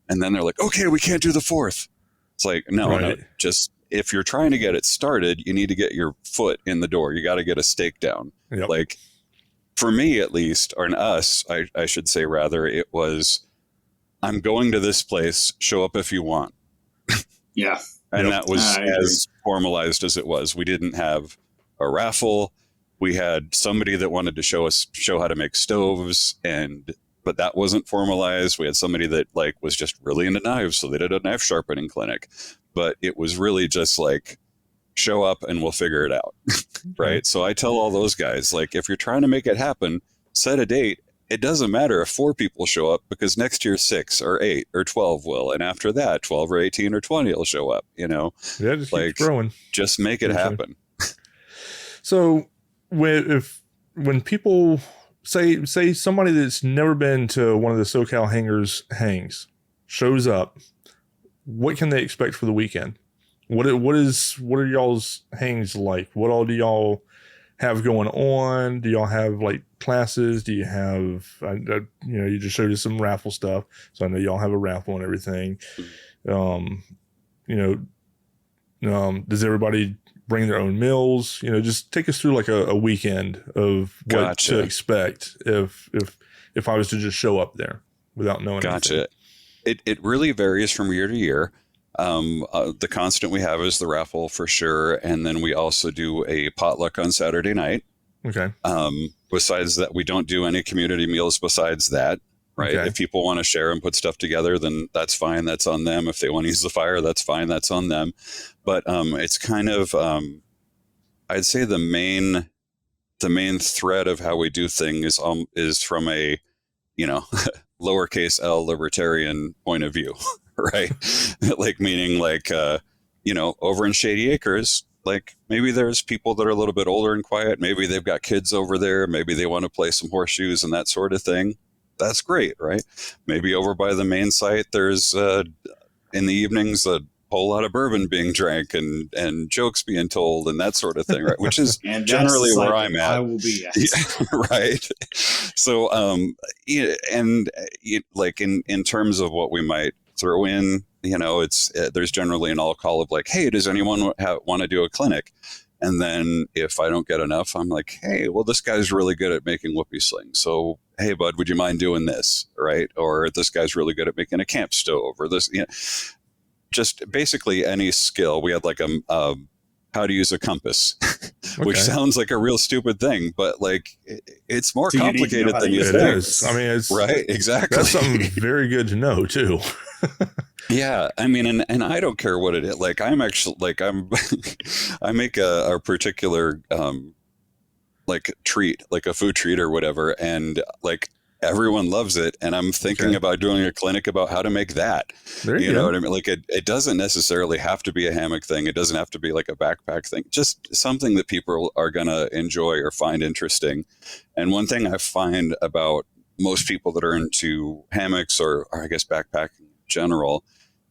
And then they're like, okay, we can't do the 4th. It's like, no, just if you're trying to get it started, you need to get your foot in the door. You got to get a stake down. Yep. Like for me, at least, or in us, I should say rather, it was, I'm going to this place, show up if you want. Yeah. And that was as formalized as it was. We didn't have a raffle. We had somebody that wanted to show how to make stoves, but that wasn't formalized. We had somebody that like was just really into knives, so they did a knife sharpening clinic. But it was really just like, show up and we'll figure it out, right? So I tell all those guys, like, if you're trying to make it happen, set a date. It doesn't matter if 4 people show up, because next year 6 or 8 or 12 will, and after that 12 or 18 or 20 will show up. Yeah, just like keep growing. Just make it happen. So when people say somebody that's never been to one of the SoCal Hangers hangs shows up, what can they expect for the weekend? What are y'all's hangs like? What all do y'all have going on? Do y'all have like classes? Do you have, you just showed us some raffle stuff. So I know y'all have a raffle and everything. Does everybody bring their own meals? Just take us through like a weekend of what to expect if I was to just show up there without knowing anything. It really varies from year to year. The constant we have is the raffle for sure. And then we also do a potluck on Saturday night. Okay. Besides that, we don't do any community meals besides that, right? Okay. If people want to share and put stuff together, then that's fine. That's on them. If they want to use the fire, that's fine. That's on them. But it's kind of, I'd say the main thread of how we do things is from a, lowercase L libertarian point of view. Right. Like meaning like, over in Shady Acres, like maybe there's people that are a little bit older and quiet. Maybe they've got kids over there. Maybe they want to play some horseshoes and that sort of thing. That's great. Right. Maybe over by the main site, there's in the evenings, a whole lot of bourbon being drank and jokes being told and that sort of thing. Right. Which is generally where I'm at. I will be at. Yeah, right. So, like in terms of what we might throw in, it's there's generally an all call of like, hey, does anyone want to do a clinic? And then if I don't get enough, I'm like, hey, well, this guy's really good at making whoopee slings, so hey, bud, would you mind doing this? Right? Or this guy's really good at making a camp stove, or this, just basically any skill. We had like how to use a compass, which sounds like a real stupid thing, but like it's more complicated than you think. It is. I mean, it's right. Exactly. That's something very good to know too. Yeah. I mean, and I don't care what it is. Like I'm actually like, I make a particular, like treat, like a food treat or whatever. And like, everyone loves it. And I'm thinking about doing a clinic about how to make that. You know what I mean? Like it doesn't necessarily have to be a hammock thing. It doesn't have to be like a backpack thing, just something that people are going to enjoy or find interesting. And one thing I find about most people that are into hammocks or I guess backpacking in general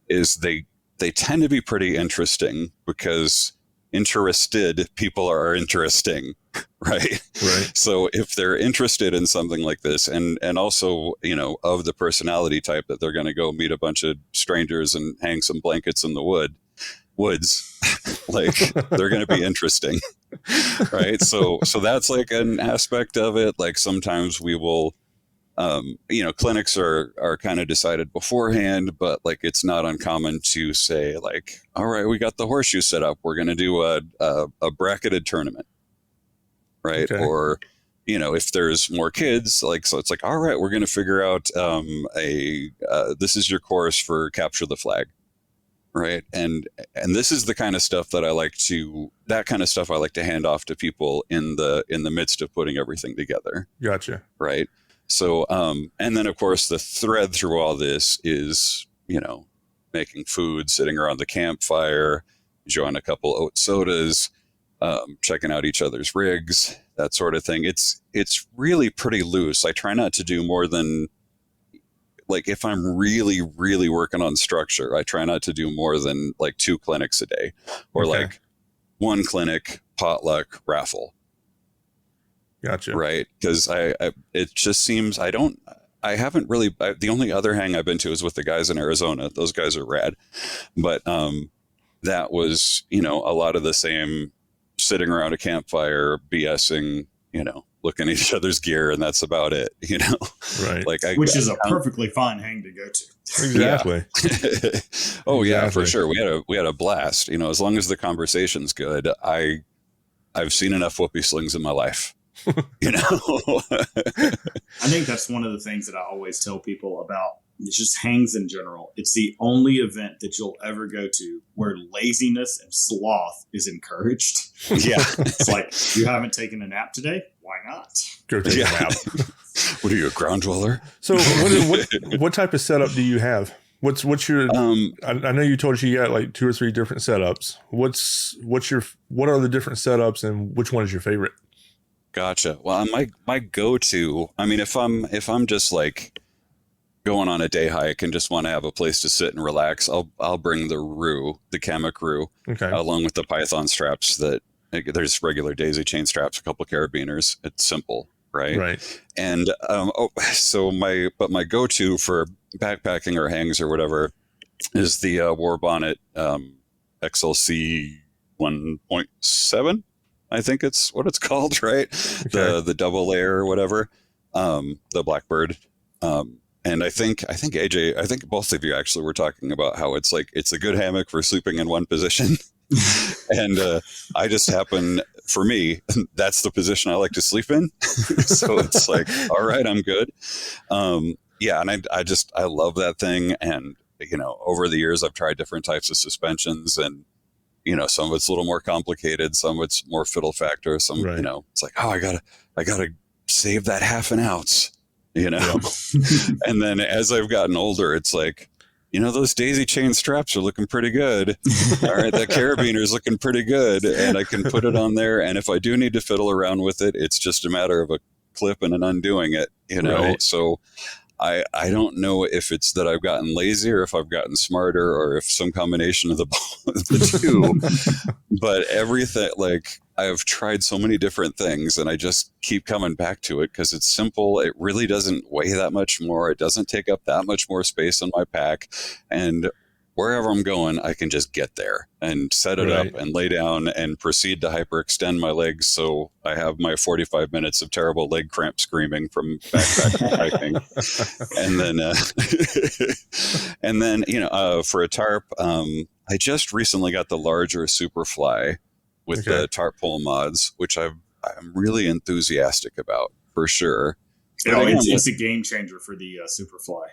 is they tend to be pretty interesting because interested people are interesting, right? Right. So if they're interested in something like this, and also, you know, of the personality type that they're going to go meet a bunch of strangers and hang some blankets in the woods, like they're going to be interesting, right? So that's like an aspect of it. Like sometimes we will, you know, clinics are kind of decided beforehand, but like it's not uncommon to say like, all right, we got the horseshoe set up. We're going to do a bracketed tournament, right? Okay. Or, you know, if there's more kids, like, so it's like, all right, we're going to figure out this is your course for capture the flag, right? And this is the kind of stuff that I like to hand off to people in the midst of putting everything together. Gotcha. Right. So, and then of course the thread through all this is, you know, making food, sitting around the campfire, enjoying a couple oat sodas, checking out each other's rigs, that sort of thing. It's really pretty loose. I try not to do more than, like, if I'm really, really working on structure, I try not to do more than like 2 clinics a day, or like 1 clinic, potluck, raffle. Gotcha. Right. Because it just seems, I haven't really, the only other hang I've been to is with the guys in Arizona. Those guys are rad. But that was, you know, a lot of the same sitting around a campfire, BSing, you know, looking at each other's gear, and that's about it, you know? Right. Like which is a perfectly fine hang to go to. Exactly. Yeah. Oh, yeah, for sure. We had a blast, you know, as long as the conversation's good. I've seen enough whoopee slings in my life. You know, I think that's one of the things that I always tell people about. It's just hangs in general. It's the only event that you'll ever go to where laziness and sloth is encouraged. Yeah. It's like, you haven't taken a nap today? Why not? Go take a nap. What are you, a ground dweller? So what type of setup do you have? What's your, I know you told us you got like 2 or 3 different setups. What are the different setups, and which one is your favorite? Gotcha. Well, my go-to, I mean, if I'm just like going on a day hike and just want to have a place to sit and relax, I'll bring the Hammock Roo, along with the Python straps. That there's regular daisy chain straps, a couple carabiners. It's simple, right? Right. And so my go-to for backpacking or hangs or whatever is the War Bonnet XLC 1.7. I think it's what it's called, right? Okay. The double layer or whatever, the Blackbird. And I think AJ, I think both of you actually were talking about how it's like, it's a good hammock for sleeping in one position. And I just happen, for me, that's the position I like to sleep in. So it's like, all right, I'm good. Yeah. And I love that thing. And, you know, over the years, I've tried different types of suspensions, and, you know, some of it's a little more complicated, some of it's more fiddle factor, some, you know, it's like, oh, I gotta save that half an ounce, you know? Yeah. And then as I've gotten older, it's like, you know, those daisy chain straps are looking pretty good. All right, that carabiner's looking pretty good, and I can put it on there. And if I do need to fiddle around with it, it's just a matter of a clip and an undoing it, you know? Right. So I don't know if it's that I've gotten lazy or if I've gotten smarter or if some combination of the two, but everything, like, I've tried so many different things, and I just keep coming back to it because it's simple. It really doesn't weigh that much more. It doesn't take up that much more space on my pack. And wherever I'm going, I can just get there and set it up and lay down and proceed to hyperextend my legs. So I have my 45 minutes of terrible leg cramp screaming from backpacking hiking. And then, you know, for a tarp, I just recently got the larger Superfly with the tarp pole mods, which I'm really enthusiastic about, for sure. Oh, it's a game changer for the Superfly.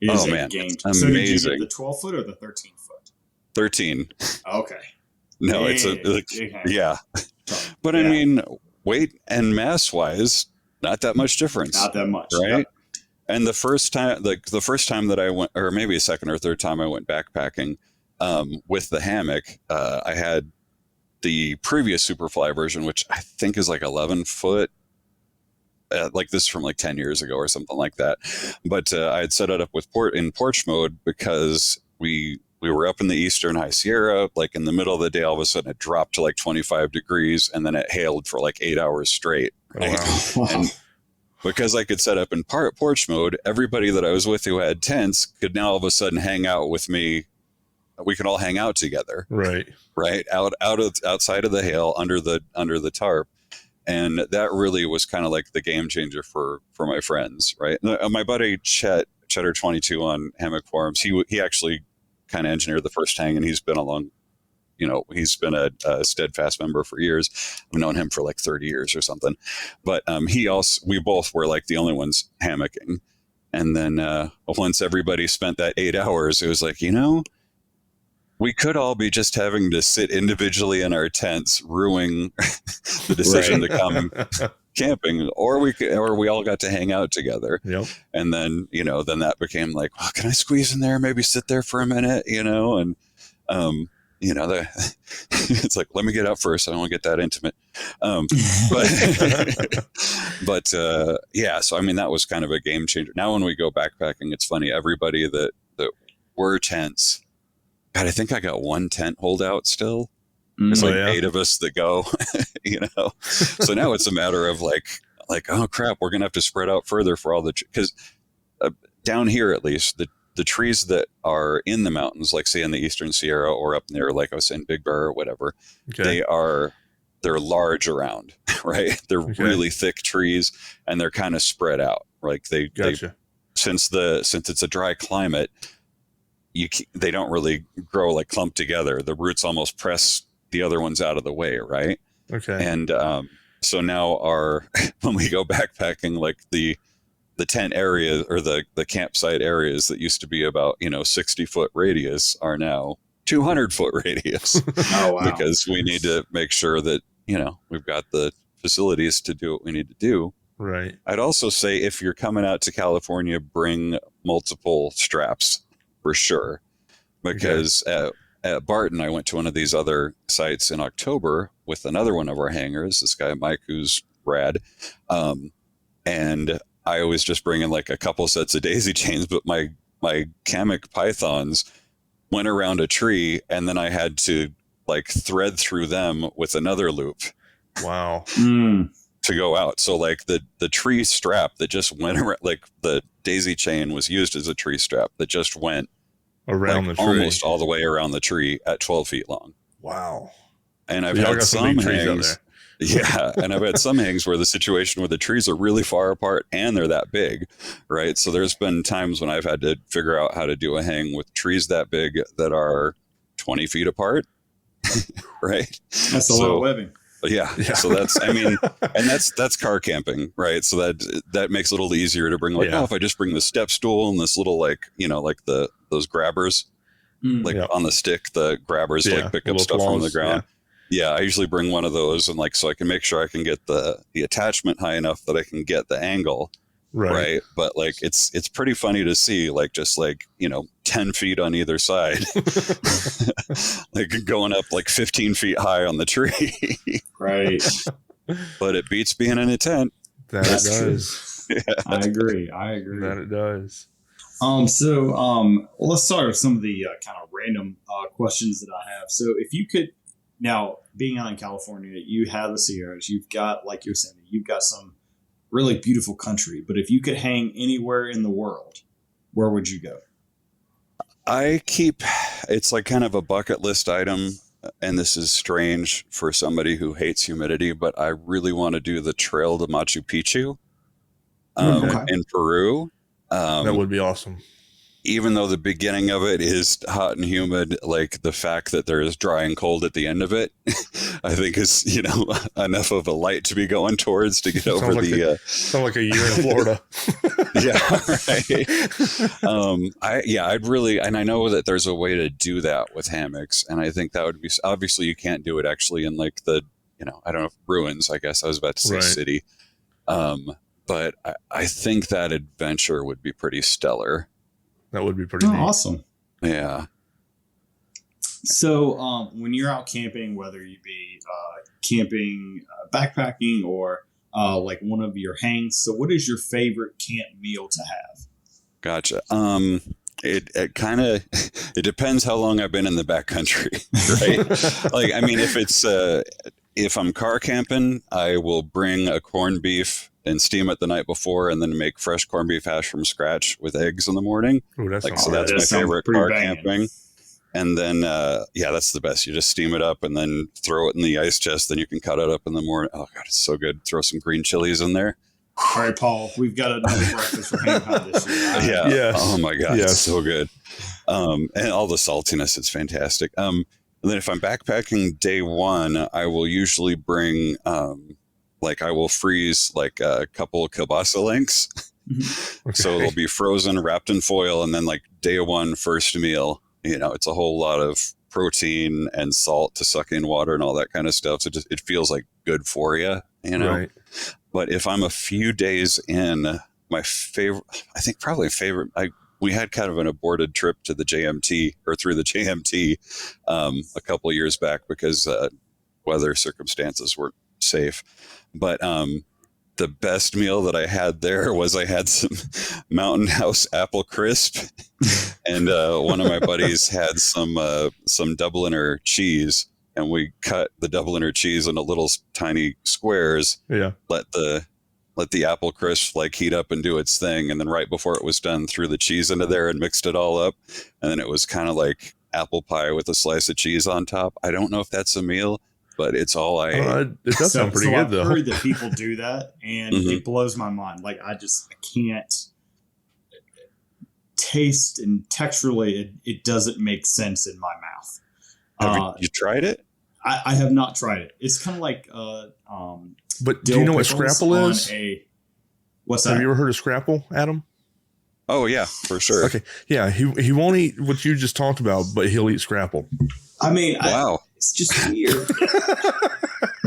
It is a game changer. So did you get the 12-foot or the 13-foot? 13. Okay. No, yeah. But I mean, weight and mass wise, not that much difference. Not that much, right? Yep. And the first time that I went, or maybe a second or third time I went backpacking with the hammock, I had the previous Superfly version, which I think is like 11 foot. Like this is from like 10 years ago or something like that. But I had set it up with in porch mode because we we were up in the eastern high Sierra, like in the middle of the day, all of a sudden it dropped to like 25 degrees and then it hailed for like 8 hours straight. Right? Wow. And because I could set up in porch mode, everybody that I was with who had tents could now all of a sudden hang out with me. We could all hang out together. Right. Outside of the hail, under the tarp. And that really was kind of like the game changer for my friends. Right. My buddy Cheddar 22 on Hammock Forums, he actually kind of engineered the first hang, and he's been he's been a steadfast member for years. I've known him for like 30 years or something. But we both were like the only ones hammocking. And then once everybody spent that 8 hours, it was like, we could all be just having to sit individually in our tents, ruining the decision to come camping, or we all got to hang out together. Yep. And then, then that became like, well, can I squeeze in there? Maybe sit there for a minute, and, it's like, let me get out first. I don't want to get that intimate. Yeah. So, I mean, that was kind of a game changer. Now, when we go backpacking, it's funny. Everybody that were tents, God, I think I got one tent holdout still. There's 8 of us that go, So now it's a matter of like, oh crap, we're going to have to spread out further for all because down here, at least, the trees that are in the mountains, like say in the Eastern Sierra or up near, like I was saying, Big Bear or whatever, they're large around, right? They're really thick trees and they're kind of spread out. Like they since it's a dry climate, they don't really grow like clumped together. The roots almost press the other ones out of the way, right? Okay. And so now when we go backpacking, like the tent area or the campsite areas that used to be about 60-foot radius are now 200-foot radius. Oh, wow. Because we need to make sure that we've got the facilities to do what we need to do. Right. I'd also say if you're coming out to California, bring multiple straps for sure, because at Barton, I went to one of these other sites in October with another one of our hangers, this guy Mike, who's rad, and I was just bringing like a couple sets of daisy chains, but my hammock pythons went around a tree, and then I had to like thread through them with another loop. Wow. To go out. So like the tree strap that just went around, like the daisy chain was used as a tree strap that just went around the tree, almost all the way around the tree at 12 feet long. Wow. And I've had some hangs. Yeah. And I've had some hangs where the situation where the trees are really far apart and they're that big. Right. So there's been times when I've had to figure out how to do a hang with trees that big that are 20 feet apart. Right. That's a lot of webbing. Yeah. So that's, and that's car camping, right? So that makes it a little easier to bring if I just bring the step stool and this little like those grabbers, on the stick, the grabbers like pick up stuff from the ground. Yeah. I usually bring one of those and so I can make sure I can get the attachment high enough that I can get the angle. Right. But it's pretty funny to see 10 feet on either side, like going up like 15 feet high on the tree. Right. But it beats being in a tent. That's does. Yeah. I agree. That it does. Let's start with some of the kind of random questions that I have. So if you could, now being out in California, you have the Sierras, you've got, like you were saying, you've got some really beautiful country, but if you could hang anywhere in the world, where would you go? It's like kind of a bucket list item, and this is strange for somebody who hates humidity, but I really want to do the Trail to Machu Picchu in Peru. That would be awesome. Even though the beginning of it is hot and humid, like the fact that there is dry and cold at the end of it, I think is, enough of a light to be going towards to get over sound like a year in Florida. Yeah, I'd really, and I know that there's a way to do that with hammocks, and I think that would be, obviously you can't do it actually in like the, I don't know, ruins, I guess I was about to say city. But I think that adventure would be pretty stellar. That would be pretty neat. Awesome. Yeah. So when you're out camping, whether you be camping, backpacking, or like one of your hangs, so what is your favorite camp meal to have? Gotcha. it kind of, it depends how long I've been in the backcountry, right? Like, I mean, if I'm car camping, I will bring a corned beef and steam it the night before, and then make fresh corned beef hash from scratch with eggs in the morning. Ooh, that's so that's my favorite car camping. And then, that's the best. You just steam it up and then throw it in the ice chest. Then you can cut it up in the morning. Oh God, it's so good. Throw some green chilies in there. All right, Paul, we've got another breakfast for Ham Hunt this year. Yeah. Oh my God, it's so good. And all the saltiness, it's fantastic. And then if I'm backpacking day one, I will usually bring, I will freeze like a couple of kielbasa links. Okay. So it'll be frozen, wrapped in foil, and then like day one, first meal, it's a whole lot of protein and salt to suck in water and all that kind of stuff. So it feels like good for you, Right. But if I'm a few days in, my favorite, I think probably we had kind of an aborted trip to the JMT or through the JMT a couple of years back because weather circumstances weren't safe. But the best meal that I had there was I had some Mountain House apple crisp, and one of my buddies had some Dubliner cheese, and we cut the Dubliner cheese into little tiny squares. Yeah. Let the apple crisp like heat up and do its thing, and then right before it was done, threw the cheese into there and mixed it all up, and then it was kind of like apple pie with a slice of cheese on top. I don't know if that's a meal, but it's all I ate. It does sound pretty good, though. I've heard that people do that, and it blows my mind. Like, I can't taste, and texturally, it doesn't make sense in my mouth. Have you tried it? I have not tried it. It's kind of like but do you know what scrapple is? What's that? Have you ever heard of scrapple, Adam? Oh yeah, for sure. Okay, yeah, he won't eat what you just talked about, but he'll eat scrapple. I mean, wow, it's just weird.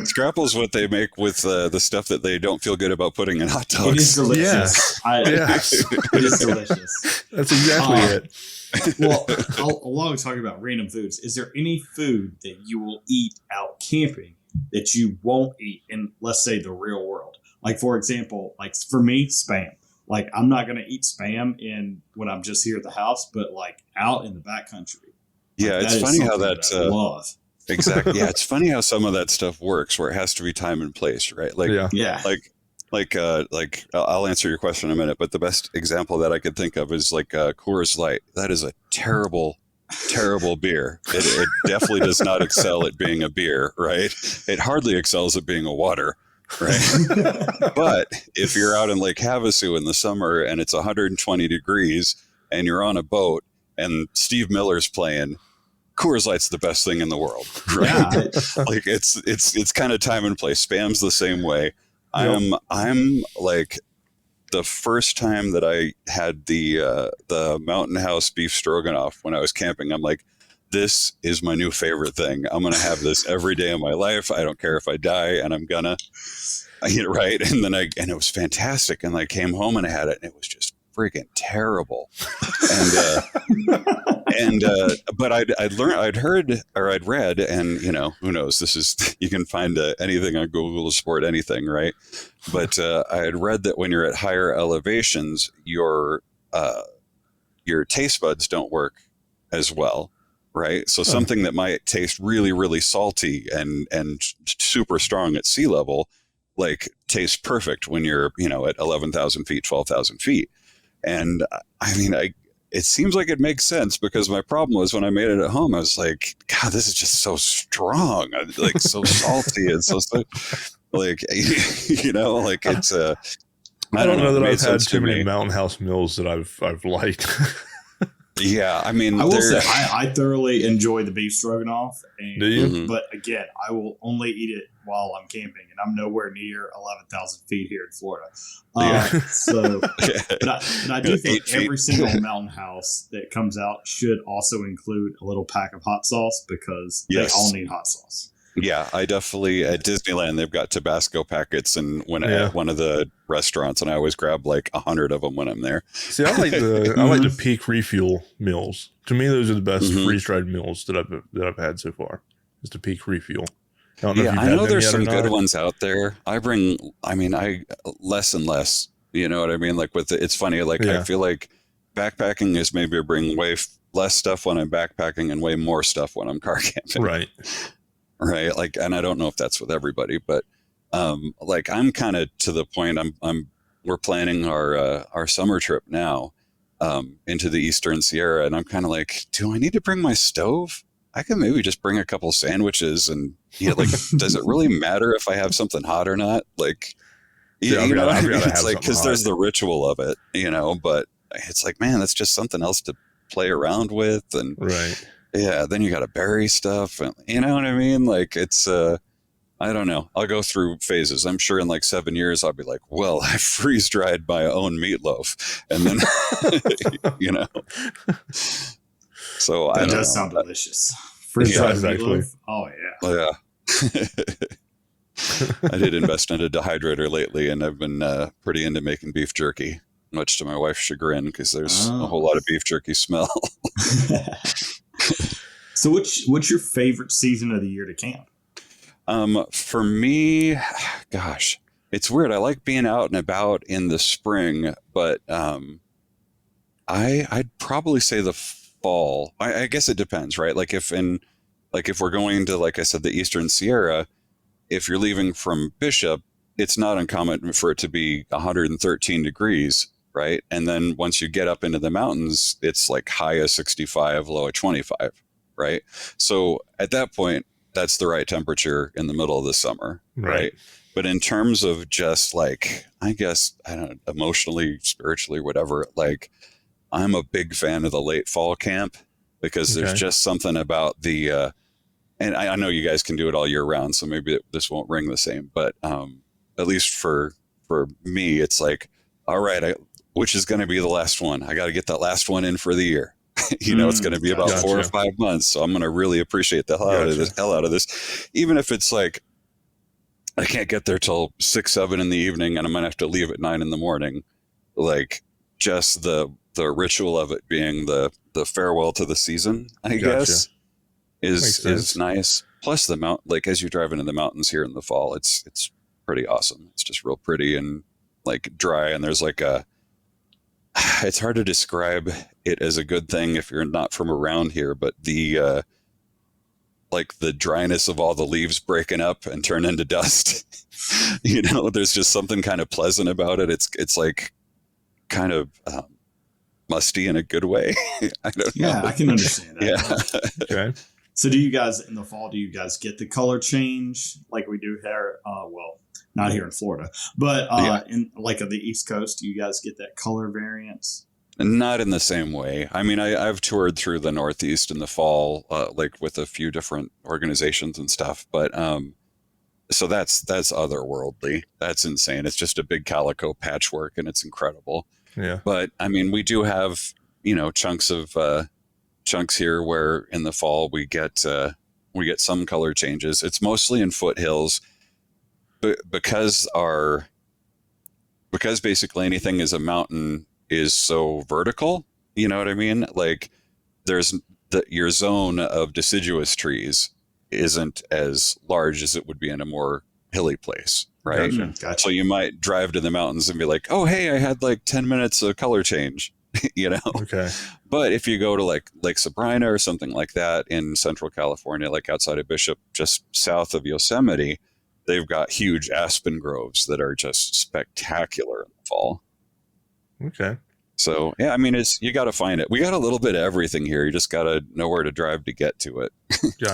Scrapple is what they make with the stuff that they don't feel good about putting in hot dogs. It is delicious. Yes. It is delicious. That's exactly it. Well, while we're talking about random foods, is there any food that you will eat out camping that you won't eat in, let's say, the real world? Like, for example, like for me, Spam. Like, I'm not going to eat Spam when I'm just here at the house, but like out in the backcountry. Yeah, it's funny how that I love. Exactly. Yeah, it's funny how some of that stuff works, where it has to be time and place, right? Like, Like I'll answer your question in a minute, but the best example that I could think of is like Coors Light. That is a terrible, terrible beer. It definitely does not excel at being a beer, right? It hardly excels at being a water, right? But if you're out in Lake Havasu in the summer and it's 120 degrees and you're on a boat and Steve Miller's playing, Coors Light's the best thing in the world, right? Yeah. Like it's kind of time and place. Spam's the same way. I'm like, the first time that I had the Mountain House beef stroganoff when I was camping, I'm like, this is my new favorite thing. I'm going to have this every day of my life. I don't care if I die, and I'm gonna, right. And then and it was fantastic. And I came home and I had it, and it was just freaking terrible. But I'd read, and who knows, you can find anything on Google to support anything, right? But I had read that when you're at higher elevations, your taste buds don't work as well, right? So something that might taste really, really salty and super strong at sea level, like tastes perfect when you're, at 11,000 feet, 12,000 feet. And I mean, it seems like it makes sense, because my problem was when I made it at home, I was like, God, this is just so strong, like so salty and so like, like it's I don't know that I've had too many Mountain House meals that I've liked. Yeah, I mean, I will say I thoroughly enjoy the beef stroganoff. Do you? Mm-hmm. But again, I will only eat it while I'm camping, and I'm nowhere near 11,000 feet here in Florida. But I do think every single Mountain House that comes out should also include a little pack of hot sauce, because they all need hot sauce. Yeah, I definitely, at Disneyland, they've got Tabasco packets, and when at one of the restaurants, and I always grab like 100 of them when I'm there. See, I like the peak refuel meals. To me, those are the best freeze-dried meals that I've had so far. Is the peak refuel. I know there's some good ones out there. I less and less. You know what I mean? Like it's funny. Like I feel like backpacking is maybe I bring way less stuff when I'm backpacking and way more stuff when I'm car camping. Right. Right. Like, and I don't know if that's with everybody, but like I'm kind of to the point we're planning our summer trip now into the Eastern Sierra, and I'm kind of like, do I need to bring my stove? I can maybe just bring a couple sandwiches and like, does it really matter if I have something hot or not? Like, you know, it's like, because there's the ritual of it, you know, but it's like, man, that's just something else to play around with. And right. Yeah, then you got to bury stuff, and you know what I mean? Like, it's I don't know. I'll go through phases. I'm sure in like 7 years, I'll be like, well, I freeze dried my own meatloaf. And then, you know. So that does sound delicious. Freeze dried meatloaf. Oh, yeah. Yeah. I did invest in a dehydrator lately, and I've been pretty into making beef jerky, much to my wife's chagrin, because there's a whole lot of beef jerky smell. So what's your favorite season of the year to camp? For me, gosh, it's weird. I like being out and about in the spring, but I'd probably say the fall. I guess it depends, right? Like if we're going to, like I said, the Eastern Sierra, if you're leaving from Bishop, it's not uncommon for it to be 113 degrees, right? And then once you get up into the mountains, it's like high of 65, low of 25, right? So at that point, that's the right temperature in the middle of the summer, right? But in terms of just like, I guess, I don't know, emotionally, spiritually, whatever, like I'm a big fan of the late fall camp, because there's just something about the, and I know you guys can do it all year round, so maybe this won't ring the same, but at least for me, it's like, all right, which is going to be the last one? I got to get that last one in for the year. You know, it's going to be about 4 or 5 months. So I'm going to really appreciate the hell out of this. Even if it's like, I can't get there till 6, 7 in the evening, and I'm going to have to leave at 9 in the morning. Like, just the ritual of it being the farewell to the season, I guess, is nice. Plus the like as you drive into the mountains here in the fall, it's pretty awesome. It's just real pretty and like dry. And there's like it's hard to describe it as a good thing if you're not from around here, but the like the dryness of all the leaves breaking up and turn into dust, you know, there's just something kind of pleasant about it. It's like kind of musty in a good way. I don't know. Yeah, I can understand that. Yeah. Okay. So do you guys, in the fall, do you guys get the color change like we do here? Well, not here in Florida, but in like of the East Coast, do you guys get that color variance? Not in the same way. I mean, I've toured through the Northeast in the fall, like with a few different organizations and stuff, but so that's otherworldly. That's insane. It's just a big calico patchwork, and it's incredible. Yeah. But I mean, we do have, you know, chunks here where in the fall we get some color changes. It's mostly in foothills, but because basically anything is a mountain is so vertical, you know what I mean? Like there's your zone of deciduous trees isn't as large as it would be in a more hilly place, right? Gotcha. So you might drive to the mountains and be like, oh, hey, I had like 10 minutes of color change, you know? Okay. But if you go to like Lake Sabrina or something like that in Central California, like outside of Bishop, just south of Yosemite, they've got huge aspen groves that are just spectacular in the fall. Okay. So, yeah, I mean, you got to find it. We got a little bit of everything here. You just got to know where to drive to get to it.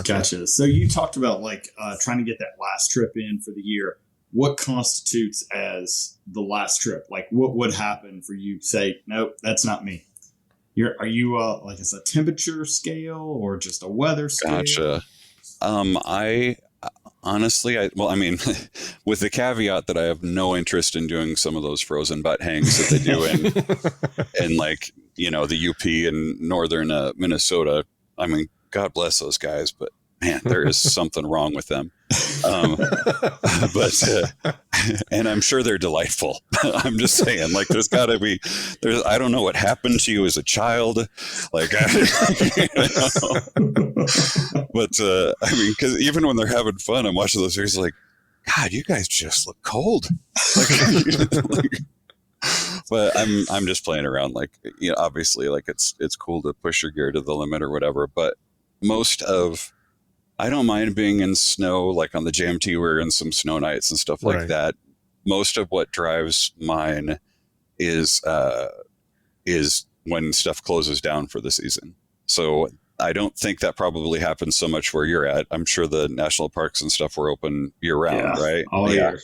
Gotcha. So you talked about like trying to get that last trip in for the year. What constitutes as the last trip? Like what would happen for you to say, nope, that's not me? Are you like it's a temperature scale or just a weather scale? Gotcha. Honestly, I mean, with the caveat that I have no interest in doing some of those frozen butt hangs that they do in like, you know, the UP in northern Minnesota. I mean, God bless those guys, but man, there is something wrong with them. And I'm sure they're delightful. I'm just saying, like, there's got to be. I don't know what happened to you as a child, like, you know? But I mean, because even when they're having fun, I'm watching those series, like, God, you guys just look cold. Like, But I'm just playing around. Like, you know, obviously, like it's cool to push your gear to the limit or whatever. But I don't mind being in snow, like on the JMT, we're in some snow nights and stuff like that. Most of what drives mine is when stuff closes down for the season. So I don't think that probably happens so much where you're at. I'm sure the national parks and stuff were open year round, right? All year.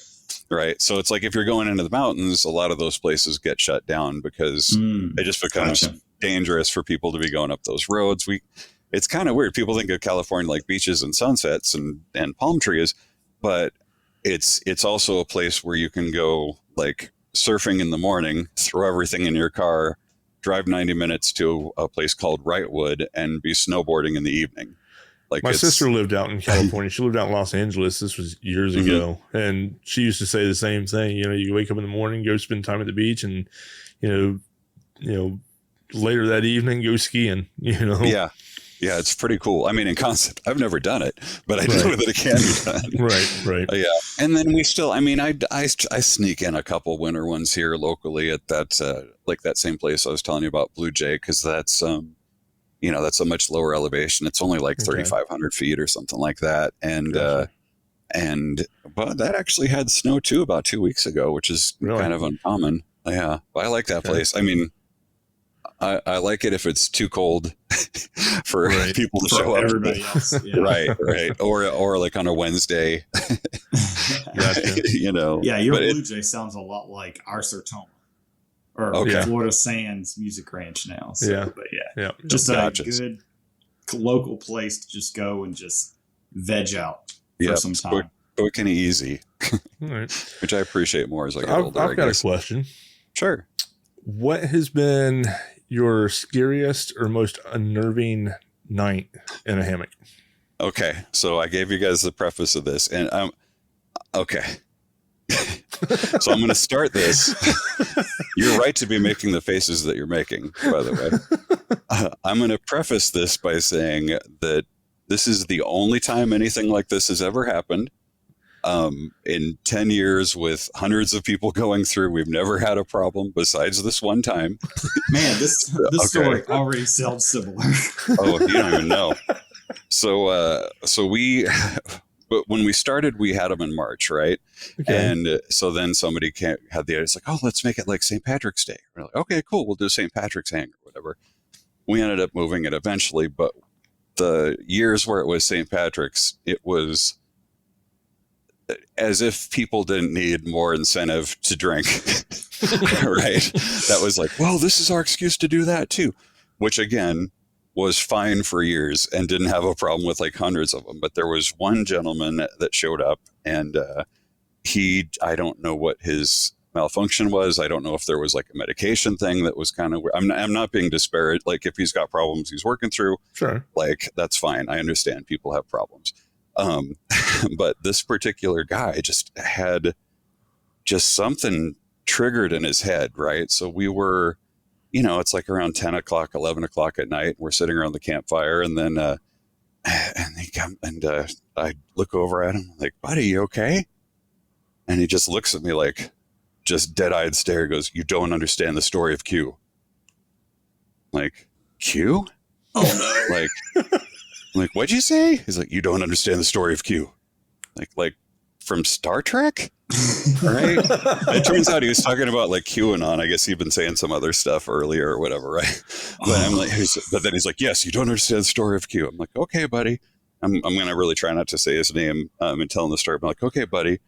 Right. So it's like if you're going into the mountains, a lot of those places get shut down because it just becomes dangerous for people to be going up those roads. It's kind of weird. People think of California like beaches and sunsets and palm trees, but it's also a place where you can go like surfing in the morning, throw everything in your car, drive 90 minutes to a place called Wrightwood, and be snowboarding in the evening. Like my sister lived out in California. She lived out in Los Angeles. This was years ago. And she used to say the same thing. You know, you wake up in the morning, go spend time at the beach, and, you know, later that evening, go skiing, you know? Yeah. Yeah. It's pretty cool. I mean, in concept, I've never done it, but I know that it can be done. Right. Yeah. And then we still, I mean, I sneak in a couple winter ones here locally at that, like that same place I was telling you about, Blue Jay, because that's, you know, that's a much lower elevation. It's only like 3,500 feet or something like that. And, but that actually had snow too about 2 weeks ago, which is kind of uncommon. Yeah. But I like that place. I mean, I like it if it's too cold for people to show up. Everybody else. Yeah. Right. Or like on a Wednesday, you know. Yeah. Your Blue Jay sounds a lot like our Sertoma. Or Florida Sands Music Ranch now. So, but just a good local place to just go and just veg out for some time. Quick and easy, which I appreciate more as I get older. I've got a question. Sure. What has been your scariest or most unnerving night in a hammock? Okay, so I gave you guys the preface of this, and okay. So I'm going to start this. You're right to be making the faces that you're making, by the way. I'm going to preface this by saying that this is the only time anything like this has ever happened. In 10 years with hundreds of people going through, we've never had a problem besides this one time. Man, this story already sounds similar. Oh, you don't even know. So but when we started, we had them in March, right? Okay. And so then somebody had the idea, it's like, oh, let's make it like St. Patrick's Day. We're like, okay, cool. We'll do St. Patrick's Hanger, whatever. We ended up moving it eventually, but the years where it was St. Patrick's, it was as if people didn't need more incentive to drink, right? That was like, well, this is our excuse to do that too, which again, was fine for years and didn't have a problem with like hundreds of them. But there was one gentleman that showed up, and I don't know what his malfunction was. I don't know if there was like a medication thing that was kind of weird. I'm not being disparate. Like if he's got problems he's working through, sure, like that's fine. I understand people have problems. But this particular guy just had something triggered in his head, right? So we were, you know, it's like around 10 o'clock, 11 o'clock at night. We're sitting around the campfire, and then, I look over at him like, buddy, you okay? And he just looks at me like, just dead-eyed stare. He goes, you don't understand the story of Q. Like, Q? Oh no. I'm like, what'd you say? He's like, you don't understand the story of Q. Like from Star Trek? Right? It turns out he was talking about like QAnon. I guess he'd been saying some other stuff earlier or whatever, right? But I'm like, but then he's like, yes, you don't understand the story of Q. I'm like, okay, buddy. I'm going to really try not to say his name and tell him the story. I'm like, okay, buddy.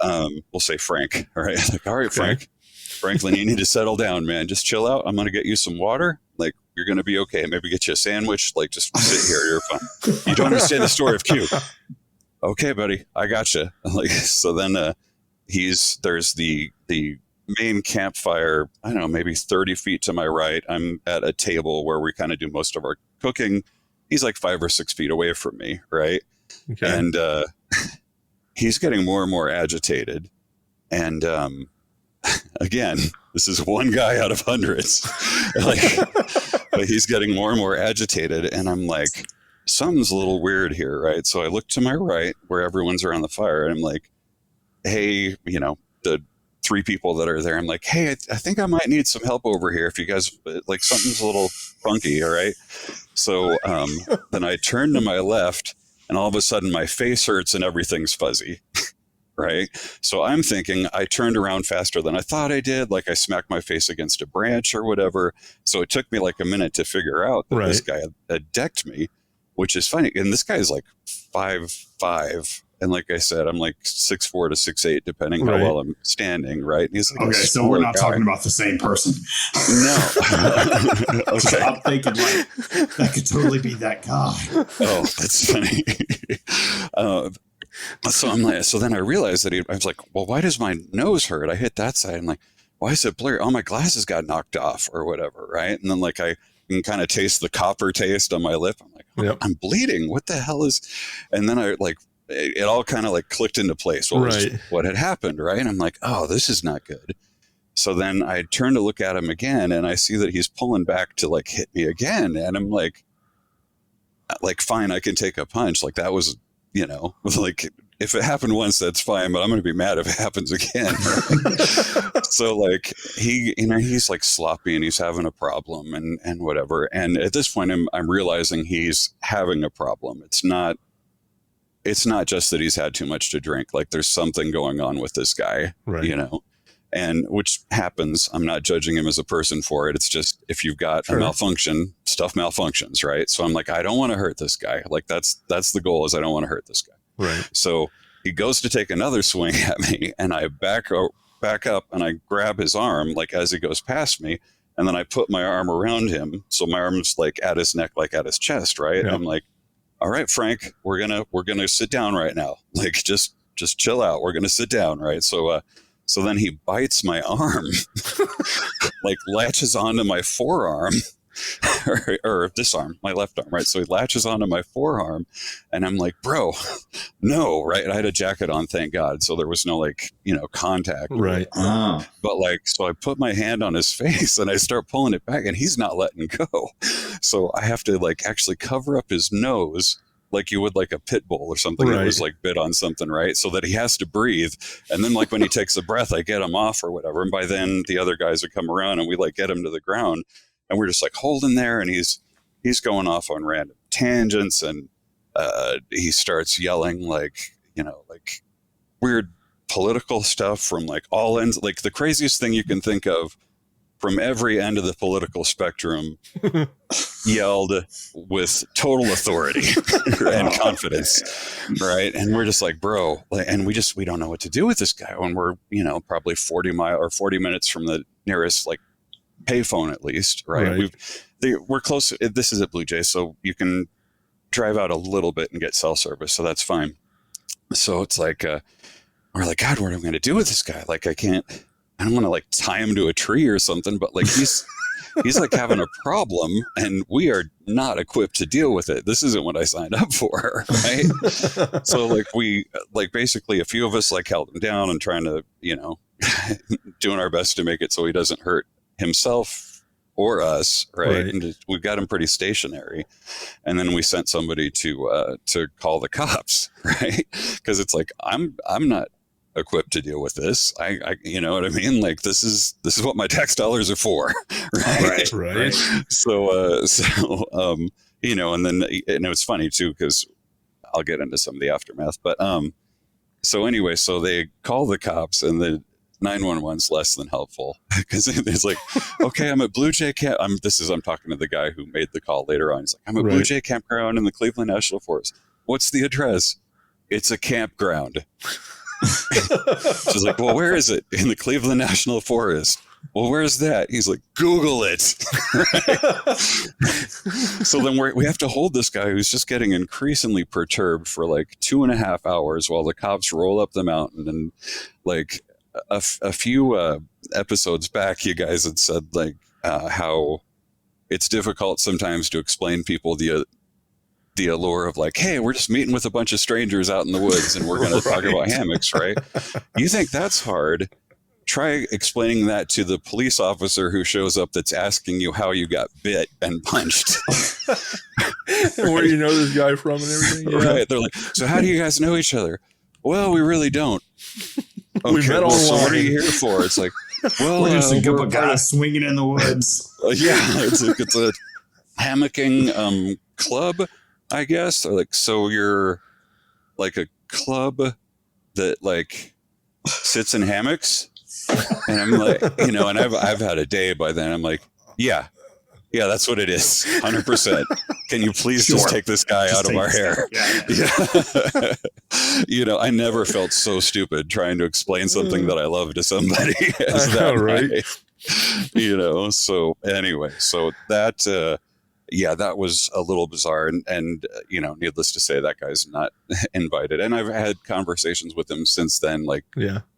We'll say Frank. All right. Like, all right, Frank. Franklin, you need to settle down, man. Just chill out. I'm going to get you some water. Like, you're going to be okay. Maybe get you a sandwich. Like, just sit here. You're fine. You don't understand the story of Q. Okay, buddy. I got you. Like, so then there's the main campfire, I don't know, maybe 30 feet to my right. I'm at a table where we kind of do most of our cooking. He's like 5 or 6 feet away from me, right? Okay. And he's getting more and more agitated. And again, this is one guy out of hundreds. But he's getting more and more agitated. And I'm like, something's a little weird here, right? So I look to my right where everyone's around the fire, and I'm like, hey, you know, the 3 people that are there. I'm like, hey, I think I might need some help over here. If you guys like, something's a little funky. All right. So then I turn to my left, and all of a sudden my face hurts and everything's fuzzy. Right. So I'm thinking I turned around faster than I thought I did. Like I smacked my face against a branch or whatever. So it took me like a minute to figure out that this guy had decked me, which is funny. And this guy is like 5'5". And like I said, I'm like 6'4" to 6'8", depending how well I'm standing. Right. And he's like, okay, so we're not talking about the same person. No. Okay. I'm thinking like that could totally be that guy. Oh, that's funny. So then I realized that I was like, well, why does my nose hurt? I hit that side. I'm like, why is it blurry? Oh, my glasses got knocked off or whatever. Right. And then like I can kind of taste the copper taste on my lip. I'm like, I'm bleeding. What the hell is? And then I like, it all kind of like clicked into place. What had happened. Right. And I'm like, oh, this is not good. So then I turn to look at him again, and I see that he's pulling back to like hit me again. And I'm like, fine, I can take a punch. Like that was, you know, like if it happened once, that's fine, but I'm going to be mad if it happens again. Right? So like he's like sloppy and he's having a problem and whatever. And at this point I'm realizing he's having a problem. It's not just that he's had too much to drink. Like there's something going on with this guy, you know, and which happens. I'm not judging him as a person for it. It's just, if you've got a malfunction, stuff malfunctions. Right. So I'm like, I don't want to hurt this guy. Like that's the goal, is I don't want to hurt this guy. Right. So he goes to take another swing at me, and I back up and I grab his arm, like as he goes past me. And then I put my arm around him. So my arm's like at his neck, like at his chest. Right. Yeah. And I'm like, all right, Frank, we're going to sit down right now. Like, just chill out. We're going to sit down. Right. So then he bites my arm, like latches onto my forearm or this arm, my left arm. Right. So he latches onto my forearm, and I'm like, bro, no. Right. And I had a jacket on, thank God. So there was no like, you know, contact. Right. But like, so I put my hand on his face and I start pulling it back, and he's not letting go. So I have to like actually cover up his nose like you would like a pit bull or something that was like bit on something, right? So that he has to breathe. And then like when he takes a breath, I get him off or whatever. And by then the other guys would come around and we like get him to the ground, and we're just like holding there, and he's going off on random tangents, and he starts yelling like, you know, like weird political stuff from like all ends, like the craziest thing you can think of from every end of the political spectrum, yelled with total authority and confidence. Right. And we're just like, bro, and we don't know what to do with this guy when we're, you know, probably 40 minutes from the nearest like payphone at least. Right. We're close. This is at Blue Jay, so you can drive out a little bit and get cell service. So that's fine. So it's like, we're like, God, what am I going to do with this guy? Like, I don't want to like tie him to a tree or something, but like he's like having a problem, and we are not equipped to deal with it. This isn't what I signed up for. Right. So like basically a few of us like held him down and trying to, you know, doing our best to make it so he doesn't hurt himself or us. Right. And we got him pretty stationary. And then we sent somebody to call the cops. Right. Cause it's like, I'm not equipped to deal with this. I you know what I mean? Like this is what my tax dollars are for. Right. So you know, and then, and it was funny too, because I'll get into some of the aftermath, but so anyway, so they call the cops, and the 911's less than helpful, because it's like, okay, I'm at Blue Jay Camp. I'm talking to the guy who made the call later on. He's like, I'm at Blue Jay Campground in the Cleveland National Forest. What's the address? It's a campground. She's like, well, where is it? In the Cleveland National Forest. Well, where's that? He's like, Google it. So then we have to hold this guy who's just getting increasingly perturbed for like 2.5 hours while the cops roll up the mountain. And like a few episodes back, you guys had said like how it's difficult sometimes to explain people the allure of like, hey, we're just meeting with a bunch of strangers out in the woods and we're going to talk about hammocks, right? You think that's hard? Try explaining that to the police officer who shows up that's asking you how you got bit and punched. And where you know this guy from and everything. Yeah. Right. They're like, so how do you guys know each other? Well, we really don't. We met online. So what are you here for? It's like, well, we're just a couple of guys swinging in the woods. Yeah, it's a hammocking club, I guess. Or like, so you're like a club that like sits in hammocks, and I'm like, and I've had a day by then. I'm like, yeah, that's what it is, 100%. Can you please just take this guy out of our hair? Yeah. I never felt so stupid trying to explain something that I love to somebody as that, right? So anyway, so that, that was a little bizarre, and needless to say, that guy's not invited. And I've had conversations with him since then,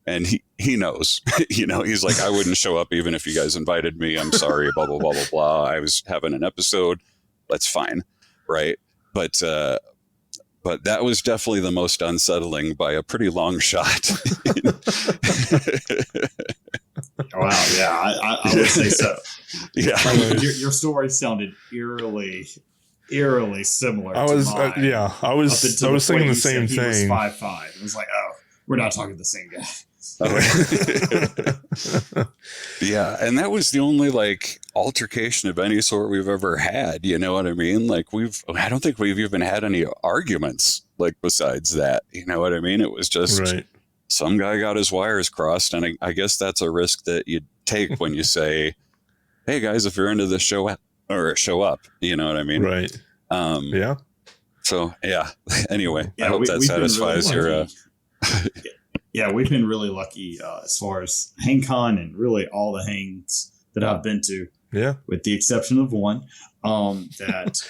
and he knows, he's like, I wouldn't show up even if you guys invited me. I'm sorry, blah, blah, blah, blah, blah. I was having an episode. That's fine. Right. But that was definitely the most unsettling by a pretty long shot. Wow. Yeah, I would say so. Yeah. Your story sounded eerily similar. I was thinking the same thing. He was 5'5". It was like, oh, we're not talking the same guy. Yeah, and that was the only altercation of any sort we've ever had. You know what I mean? I don't think we've even had any arguments besides that. You know what I mean? It was just some guy got his wires crossed, and I guess that's a risk that you take when you say, "Hey guys, if you're into this, show up." You know what I mean? Right. Yeah. So yeah. Anyway, I hope that satisfies your. Yeah, we've been really lucky as far as HangCon and really all the hangs that I've been to. Yeah. With the exception of one. That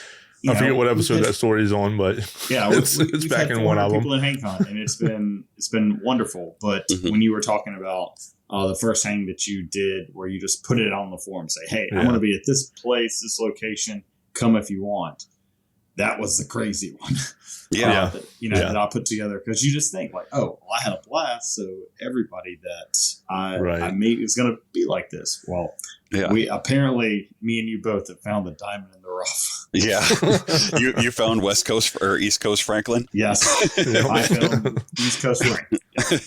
I forget what episode that story is on, but yeah, it's back in one of them. People in HangCon, and it's been wonderful. But when you were talking about the first hang that you did, where you just put it on the forum, say, "Hey, I'm going to be at this place, this location. Come if you want." That was the crazy one. That I put together, because you just think I had a blast, so everybody that I meet is going to be like this. Well, me and you both have found the diamond in the rough. Yeah, you found West Coast or East Coast Franklin? Yes, I found East Coast Franklin.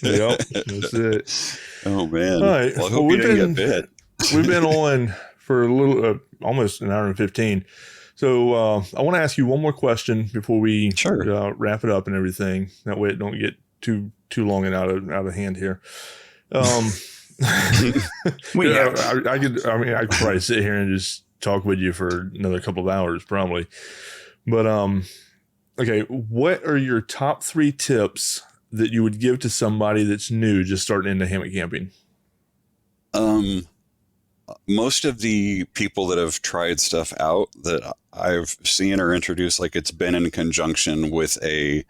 Yep, that's it. Oh man! All right, well, I hope you didn't get bit. We've been on for a little, almost an hour and 15. So I want to ask you one more question before we wrap it up and everything. That way it don't get too long and out of hand here. I could probably sit here and just talk with you for another couple of hours probably. But okay, what are your top 3 tips that you would give to somebody that's new just starting into hammock camping? Most of the people that have tried stuff out that I've seen or introduced, it's been in conjunction with a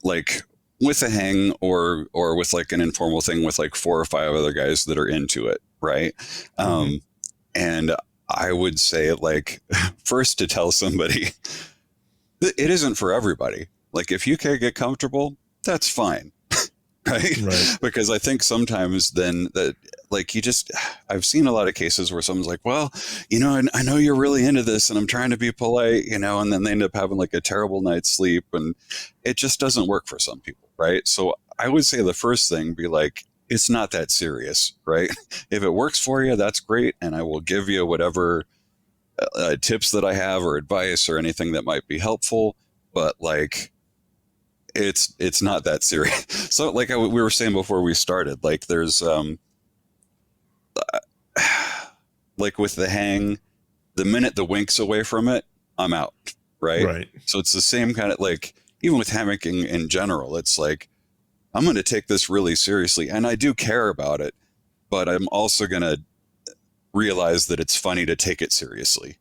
hang or with an informal thing with 4 or 5 other guys that are into it. Right. And I would say first to tell somebody it isn't for everybody. If you can't get comfortable, that's fine. Right. Because I think sometimes then that I've seen a lot of cases where someone's like, well, I know you're really into this and I'm trying to be polite, and then they end up having a terrible night's sleep, and it just doesn't work for some people. Right. So I would say the first thing be it's not that serious. Right. If it works for you, that's great. And I will give you whatever tips that I have or advice or anything that might be helpful. But it's not that serious. So we were saying before we started, there's with the hang, the minute the wink's away from it, I'm out. Right. So it's the same kind of even with hammocking in general, it's I'm going to take this really seriously, and I do care about it, but I'm also going to realize that it's funny to take it seriously.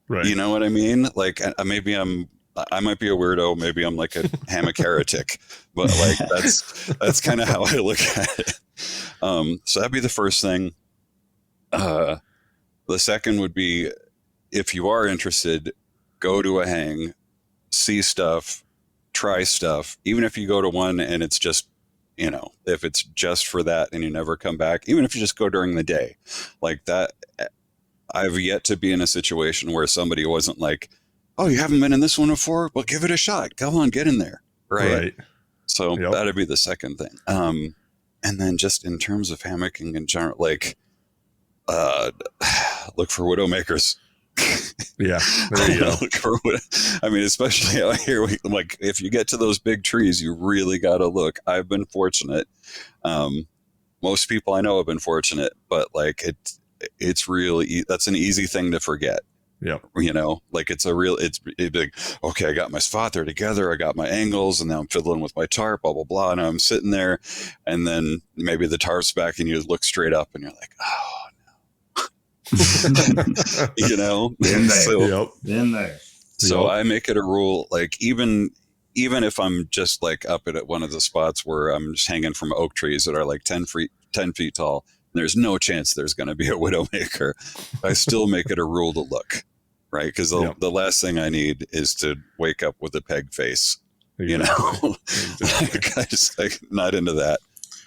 Right. You know what I mean? Maybe I might be a weirdo. Maybe I'm a hammock heretic, but that's kind of how I look at it. So that'd be the first thing. The second would be, if you are interested, go to a hang, see stuff, try stuff. Even if you go to one and it's just, if it's just for that and you never come back, even if you just go during the day that, I've yet to be in a situation where somebody wasn't oh, you haven't been in this one before? Well, give it a shot. Come on, get in there. Right. So that'd be the second thing. And then just in terms of hammocking in general, like, look for widowmakers. Yeah, there you go. I mean, especially out here, like if you get to those big trees, you really got to look. I've been fortunate. Most people I know have been fortunate, but like it's really, that's an easy thing to forget. Yeah. You know, like it's big. Okay, I got my spot there together. I got my angles, and now I'm fiddling with my tarp, blah, blah, blah. And I'm sitting there, and then maybe the tarp's back and you look straight up and you're like, oh, you know, in there. So, in there. So I make it a rule, like even if I'm just like up at one of the spots where I'm just hanging from oak trees that are like 10 feet tall, and there's no chance there's going to be a widowmaker, I still make it a rule to look, right? Because the last thing I need is to wake up with a peg face, you know. Like, I just like not into that.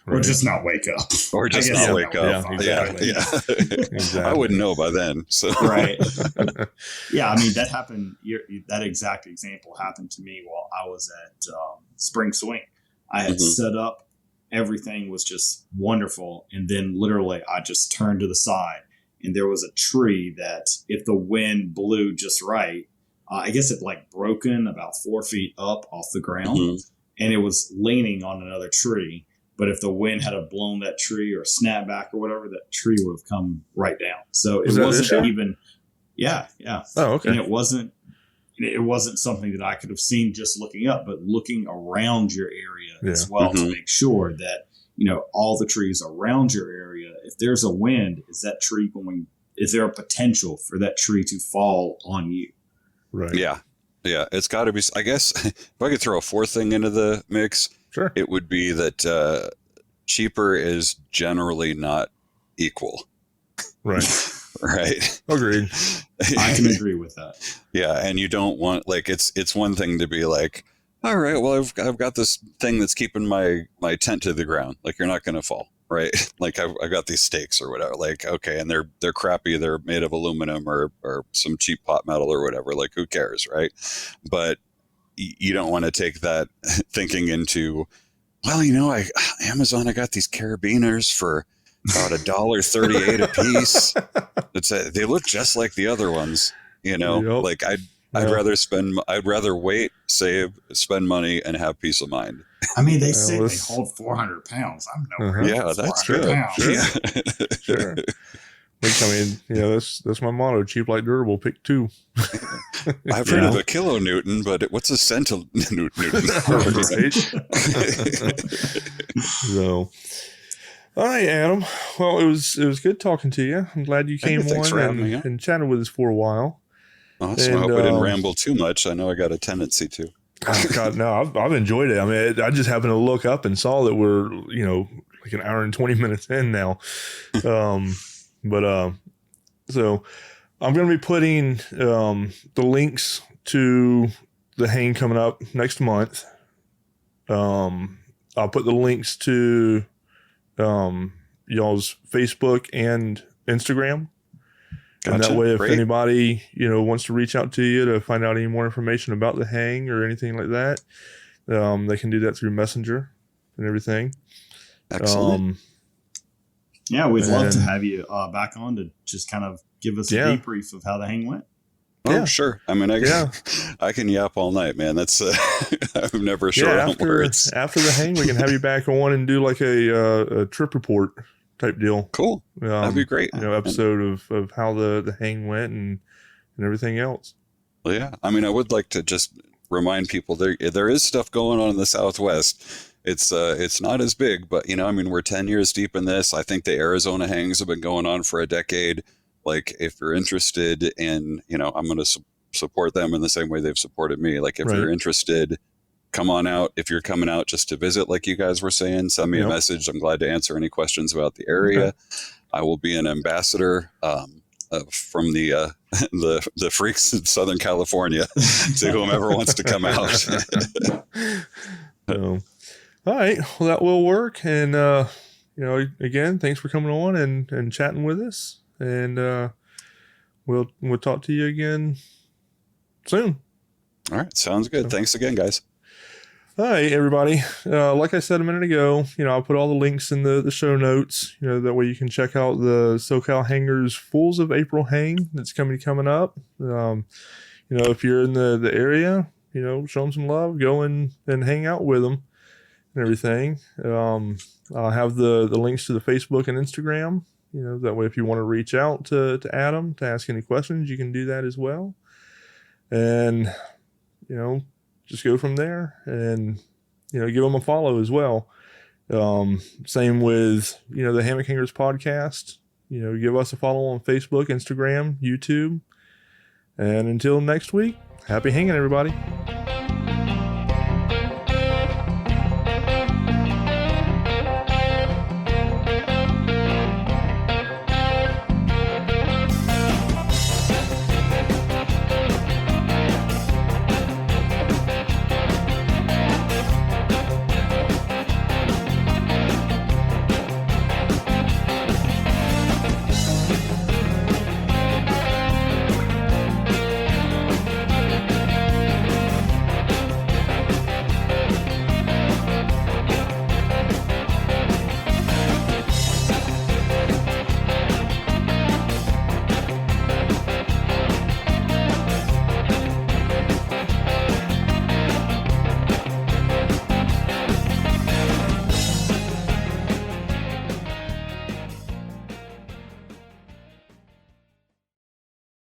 Or just not wake up. Or just not wake up. Yeah, exactly. Exactly. I wouldn't know by then. So right. Yeah, I mean, that happened. That exact example happened to me while I was at Spring Swing. I had set up. Everything was just wonderful. And then literally I just turned to the side. And there was a tree that if the wind blew just right, I guess it like broken about 4 feet up off the ground. And it was leaning on another tree. But if the wind had blown that tree or snapped back or whatever, that tree would have come right down. So it wasn't even, yeah. Oh, okay. And it wasn't something that I could have seen just looking up, but looking around your area as well to make sure that, you know, all the trees around your area, if there's a wind, is there a potential for that tree to fall on you? Right. Yeah. It's got to be, I guess, if I could throw a fourth thing into the mix, sure, it would be that cheaper is generally not equal. Right. Right. Agreed. I can agree with that. Yeah, and you don't want, like, it's one thing to be like, all right, well, I've got this thing that's keeping my tent to the ground. Like, you're not going to fall, right? Like, I've got these stakes or whatever. Like, okay, and they're crappy. They're made of aluminum or some cheap pot metal or whatever. Like, who cares, right? But you don't want to take that thinking into, well, you know, Amazon, I got these carabiners for about $1.38 a piece. They look just like the other ones, you know. Like I'd rather wait, save, spend money, and have peace of mind. I mean, they say they hold 400 pounds. I'm nowhere. Yeah, that's true. Sure. Which, I mean, that's my motto: cheap like durable. Pick two. I've heard of a kilonewton, but what's a centinewton? Right. So, all right, Adam. Well, it was good talking to you. I'm glad you came on and chatted with us for a while. Awesome. I hope I didn't ramble too much. I know I got a tendency to. Oh, God, no, I've enjoyed it. I mean, I just happened to look up and saw that we're, like an hour and 20 minutes in now. So I'm going to be putting the links to the hang coming up next month. I'll put the links to y'all's Facebook and Instagram. Gotcha. And that way, if anybody, wants to reach out to you to find out any more information about the hang or anything like that, they can do that through Messenger and everything. Excellent. Yeah, we'd love to have you back on to just kind of give us a debrief of how the hang went. Oh, sure. I mean, I can yap all night, man. That's I'm never short on words. After the hang, we can have you back on and do like a trip report type deal. Cool. That'd be great. Episode of how the hang went and everything else. Well, yeah. I mean, I would like to just remind people there is stuff going on in the Southwest. It's not as big, but we're 10 years deep in this. I think the Arizona hangs have been going on for a decade. Like, if you're interested in, I'm going to support them in the same way they've supported me. Like, if you're interested, come on out. If you're coming out just to visit, like you guys were saying, send me a message. I'm glad to answer any questions about the area. Okay. I will be an ambassador from the freaks in Southern California to whomever wants to come out. So, all right. Well, that will work. And, again, thanks for coming on and chatting with us. And we'll talk to you again soon. All right. Sounds good. Thanks again, guys. All right, everybody. Like I said a minute ago, I'll put all the links in the show notes. That way you can check out the SoCal Hangers Fools of April Hang that's coming up. If you're in the area, show them some love, go in and hang out with them and everything. I'll have the links to the Facebook and Instagram. That way if you want to reach out to Addam to ask any questions, you can do that as well. And, just go from there and, give them a follow as well. Same with, the Hammock Hangers podcast. Give us a follow on Facebook, Instagram, YouTube. And until next week, happy hanging, everybody.